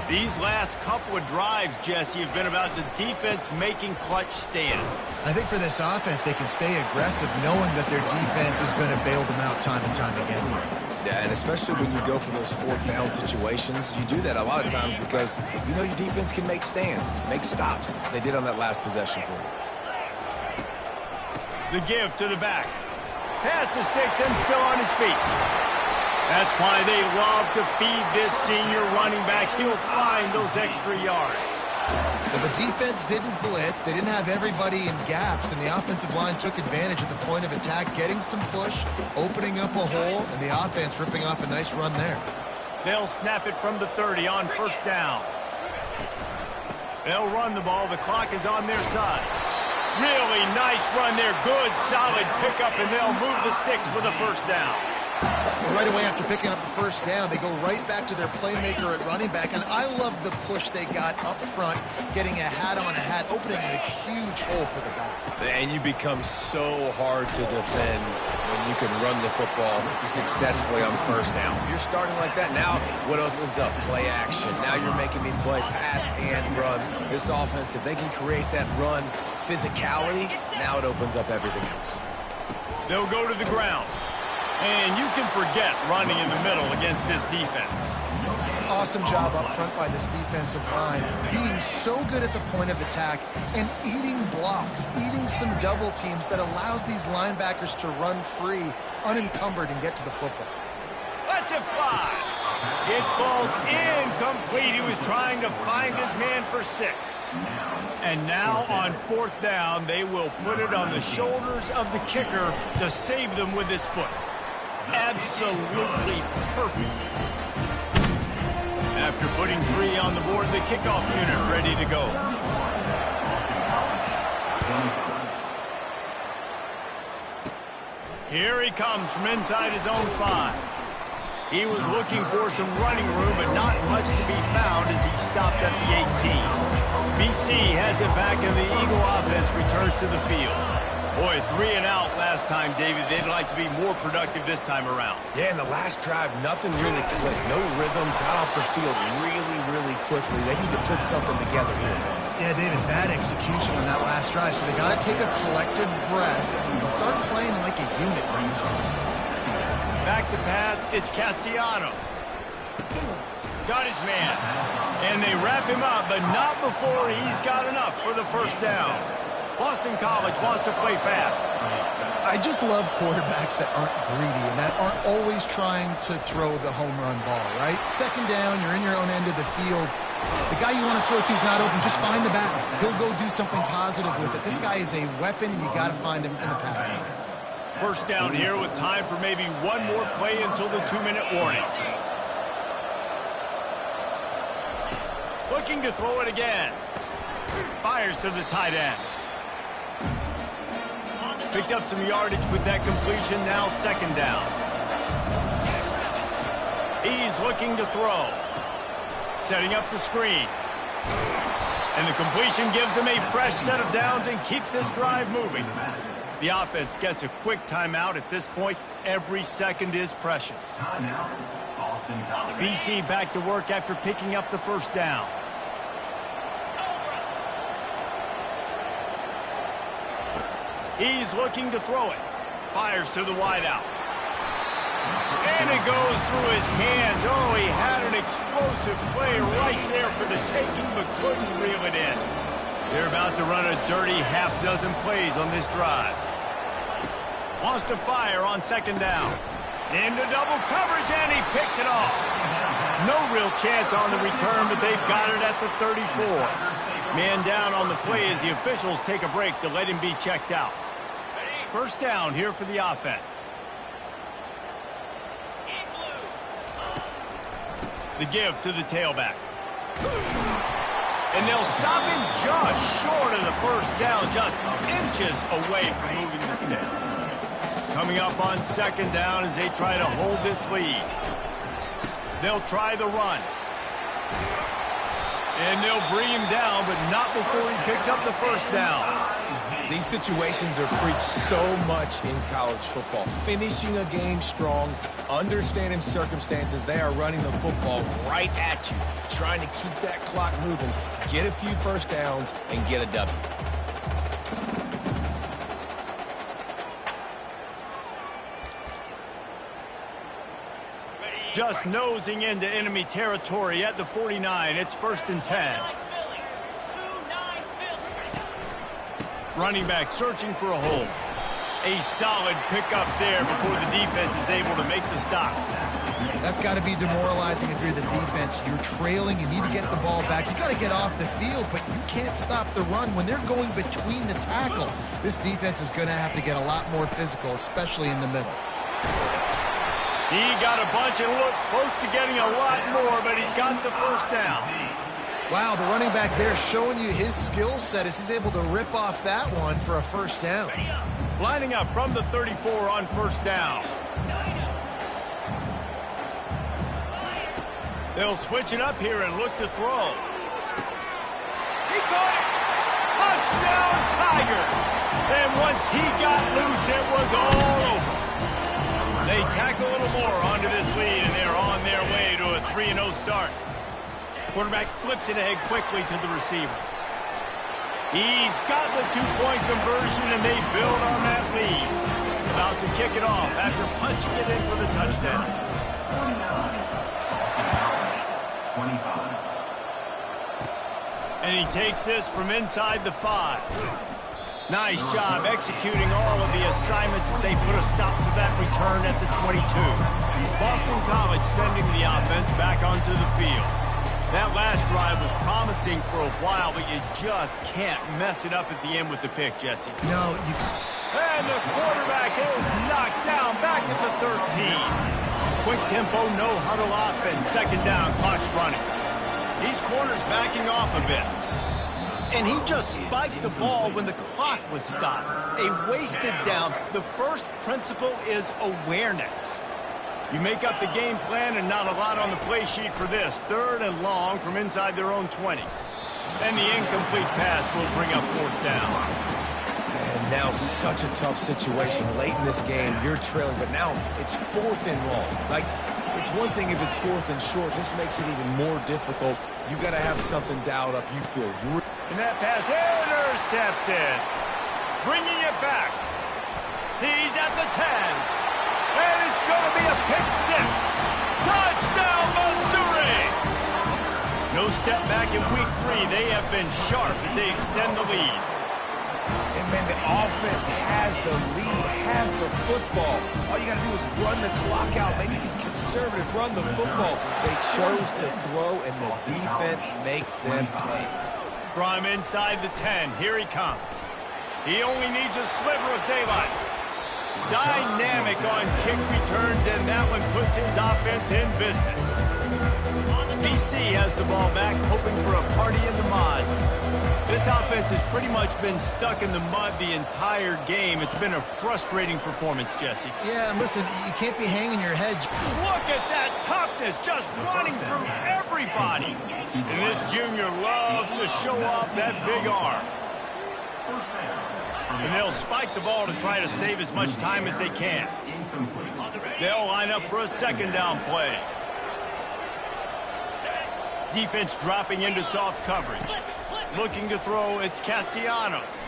These last couple of drives, Jesse, have been about the defense making clutch stand. I think for this offense, they can stay aggressive knowing that their defense is going to bail them out time and time again. Yeah, and especially when you go for those fourth down situations, you do that a lot of times because you know your defense can make stands, make stops. They did on that last possession for you. The give to the back. Pass to Sticks and still on his feet. That's why they love to feed this senior running back. He'll find those extra yards. Well, the defense didn't blitz. They didn't have everybody in gaps, and the offensive line took advantage at the point of attack, getting some push, opening up a hole, and the offense ripping off a nice run there. They'll snap it from the 30 on first down. They'll run the ball. The clock is on their side. Really nice run there. Good, solid pickup, and they'll move the Sticks with a first down. Right away after picking up the first down, they go right back to their playmaker at running back, and I love the push they got up front, getting a hat on a hat, opening a huge hole for the back. And you become so hard to defend when you can run the football successfully on first down. If you're starting like that, now what opens up? Play action. Now you're making me play pass and run. This offense, if they can create that run physicality, now it opens up everything else. They'll go to the ground. And you can forget running in the middle against this defense. Awesome job up front by this defensive line, being so good at the point of attack and eating blocks, eating some double teams that allows these linebackers to run free, unencumbered, and get to the football. Lets it fly. It falls incomplete. He was trying to find his man for 6. And now on fourth down, they will put it on the shoulders of the kicker to save them with his foot. Absolutely perfect. After putting 3 on the board, the kickoff unit ready to go. Here he comes from inside his own 5. He was looking for some running room, but not much to be found as he stopped at the 18. BC has it back, and the Eagle offense returns to the field. Boy, 3 and out last time, David. They'd like to be more productive this time around. Yeah, in the last drive, nothing really clicked. No rhythm, got off the field really, really quickly. They need to put something together here. Yeah, David, bad execution on that last drive. So they got to take a collective breath and start playing like a unit on this one. Back to pass, it's Castellanos. Got his man. And they wrap him up, but not before he's got enough for the first down. Boston College wants to play fast. I just love quarterbacks that aren't greedy and that aren't always trying to throw the home run ball, right? Second down, you're in your own end of the field. The guy you want to throw to is not open. Just find the back. He'll go do something positive with it. This guy is a weapon, and you got to find him in the passing game. First down here with time for maybe one more play until the 2-minute warning. Looking to throw it again. Fires to the tight end. Picked up some yardage with that completion, now second down. He's looking to throw. Setting up the screen. And the completion gives him a fresh set of downs and keeps this drive moving. The offense gets a quick timeout at this point. Every second is precious. BC back to work after picking up the first down. He's looking to throw it. Fires to the wideout. And it goes through his hands. Oh, he had an explosive play right there for the taking, but couldn't reel it in. They're about to run a dirty half-dozen plays on this drive. Wants to fire on second down. Into double coverage, and he picked it off. No real chance on the return, but they've got it at the 34. Man down on the play as the officials take a break to let him be checked out. First down here for the offense. The give to the tailback. And they'll stop him just short of the first down, just inches away from moving the sticks. Coming up on second down as they try to hold this lead. They'll try the run. And they'll bring him down, but not before he picks up the first down. These situations are preached so much in college football. Finishing a game strong, understanding circumstances. They are running the football right at you, trying to keep that clock moving, get a few first downs, and get a W. Just nosing into enemy territory at the 49. It's 1st and 10. Running back searching for a hole. A solid pickup there before the defense is able to make the stop. That's got to be demoralizing if you're the defense. You're trailing. You need to get the ball back. You got to get off the field, but you can't stop the run when they're going between the tackles. This defense is going to have to get a lot more physical, especially in the middle. He got a bunch and looked close to getting a lot more, but he's got the first down. Wow, the running back there showing you his skill set as he's able to rip off that one for a first down. Lining up from the 34 on first down. They'll switch it up here and look to throw. He caught it! Touchdown, Tigers! And once he got loose, it was all over. They tack a little more onto this lead, and they're on their way to a 3-0 start. Quarterback flips it ahead quickly to the receiver. He's got the two-point conversion, and they build on that lead. About to kick it off after punching it in for the touchdown. 25. And he takes this from inside the 5. Nice job executing all of the assignments as they put a stop to that return at the 22. Boston College sending the offense back onto the field. That last drive was promising for a while, but you just can't mess it up at the end with the pick, Jesse. No, you... And the quarterback is knocked down back at the 13. Quick tempo, no huddle offense. Second down, clock's running. These corners backing off a bit. And he just spiked the ball when the clock was stopped. A wasted down. The first principle is awareness. You make up the game plan and not a lot on the play sheet for this. 3rd and long from inside their own 20. And the incomplete pass will bring up 4th down. And now such a tough situation. Late in this game, you're trailing, but now it's 4th and long. Like, it's one thing if it's 4th and short. This makes it even more difficult. You got to have something dialed up. You feel And that pass intercepted. Bringing it back. He's at the 10. And it's going to be a pick six. Touchdown, Missouri! No step back in week 3. They have been sharp as they extend the lead. And, man, the offense has the lead, has the football. All you got to do is run the clock out, maybe be conservative, run the football. They chose to throw, and the defense makes them pay. From inside the 10, here he comes. He only needs a sliver of daylight. Dynamic on kick returns, and that one puts his offense in business. BC has the ball back, hoping for a party in the mods. This offense has pretty much been stuck in the mud the entire game. It's been a frustrating performance, Jesse. Yeah, and listen, you can't be hanging your head. Look at that toughness, just running through everybody. And this junior loves to show off that big arm. And they'll spike the ball to try to save as much time as they can. They'll line up for a second down play. Defense dropping into soft coverage. Looking to throw, it's Castellanos.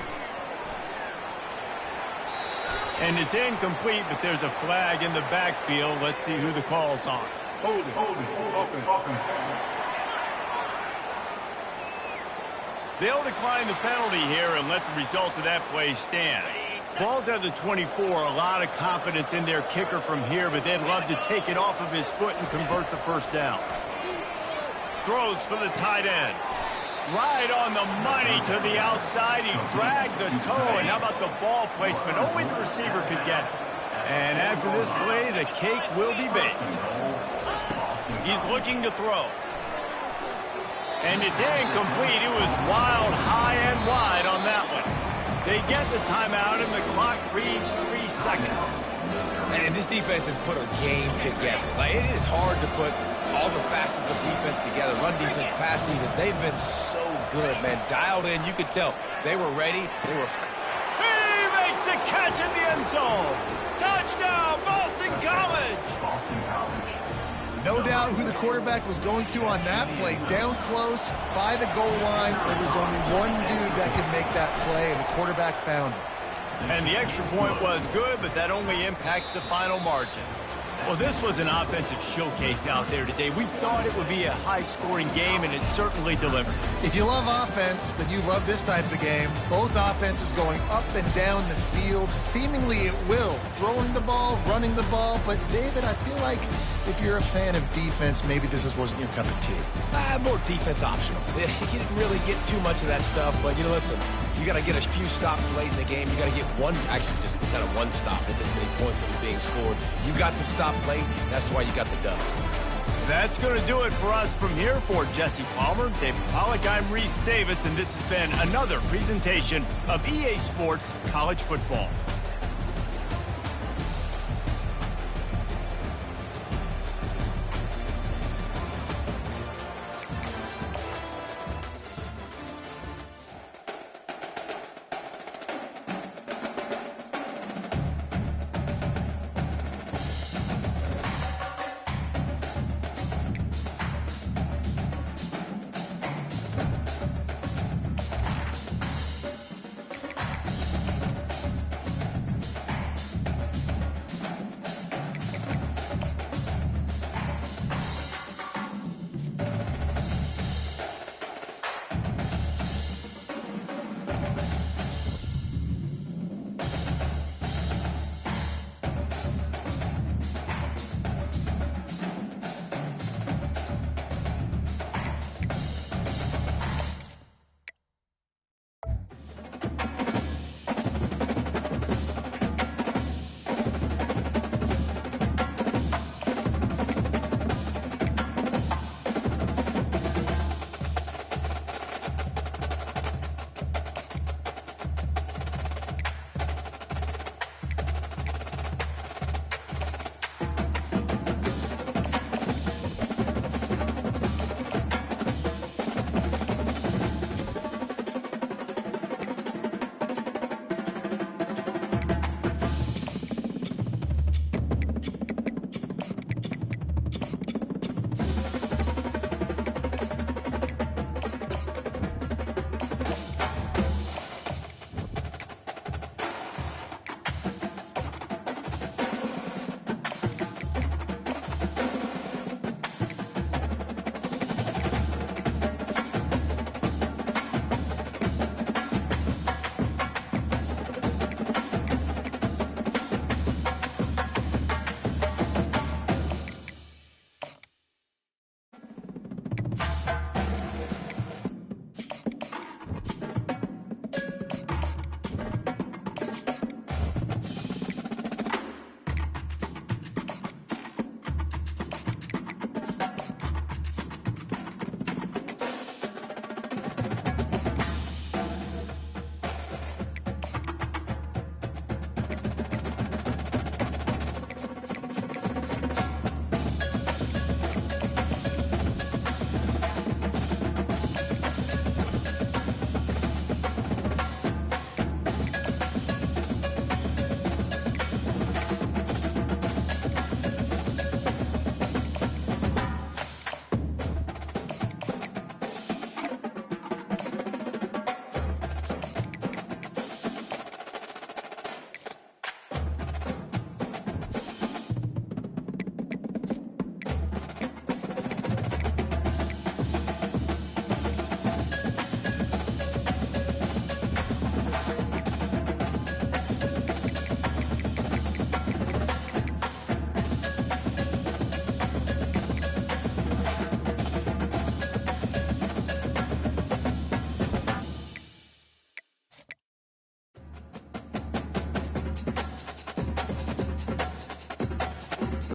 And it's incomplete, but there's a flag in the backfield. Let's see who the call's on. Hold it. Offense. They'll decline the penalty here and let the result of that play stand. Ball's at the 24, a lot of confidence in their kicker from here, but they'd love to take it off of his foot and convert the first down. Throws for the tight end. Right on the money to the outside. He dragged the toe, and how about the ball placement? Only the receiver could get it. And after this play, the cake will be baked. He's looking to throw. And it's incomplete. It was wild, high and wide on that one. They get the timeout, and the clock reads 3 seconds. And this defense has put a game together. Like, it is hard to put all the facets of defense together. Run defense, pass defense. They've been so good, man. Dialed in. You could tell they were ready. They were. He makes the catch in the end zone. Touchdown, Boston College. Boston College. No doubt who the quarterback was going to on that play. Down close, by the goal line. There was only one dude that could make that play, and the quarterback found it. And the extra point was good, but that only impacts the final margin. Well, this was an offensive showcase out there today. We thought it would be a high-scoring game, and it certainly delivered. If you love offense, then you love this type of game. Both offenses going up and down the field, seemingly at will. Throwing the ball, running the ball. But, David, I feel like if you're a fan of defense, maybe this wasn't your cup of tea. More defense optional. You didn't really get too much of that stuff, but, listen, you got to get a few stops late in the game. You got to get one stop with this many points that are being scored. You got the stop late. That's why you got the dub. That's going to do it for us from here. For Jesse Palmer, David Pollack, I'm Reese Davis, and this has been another presentation of EA Sports College Football.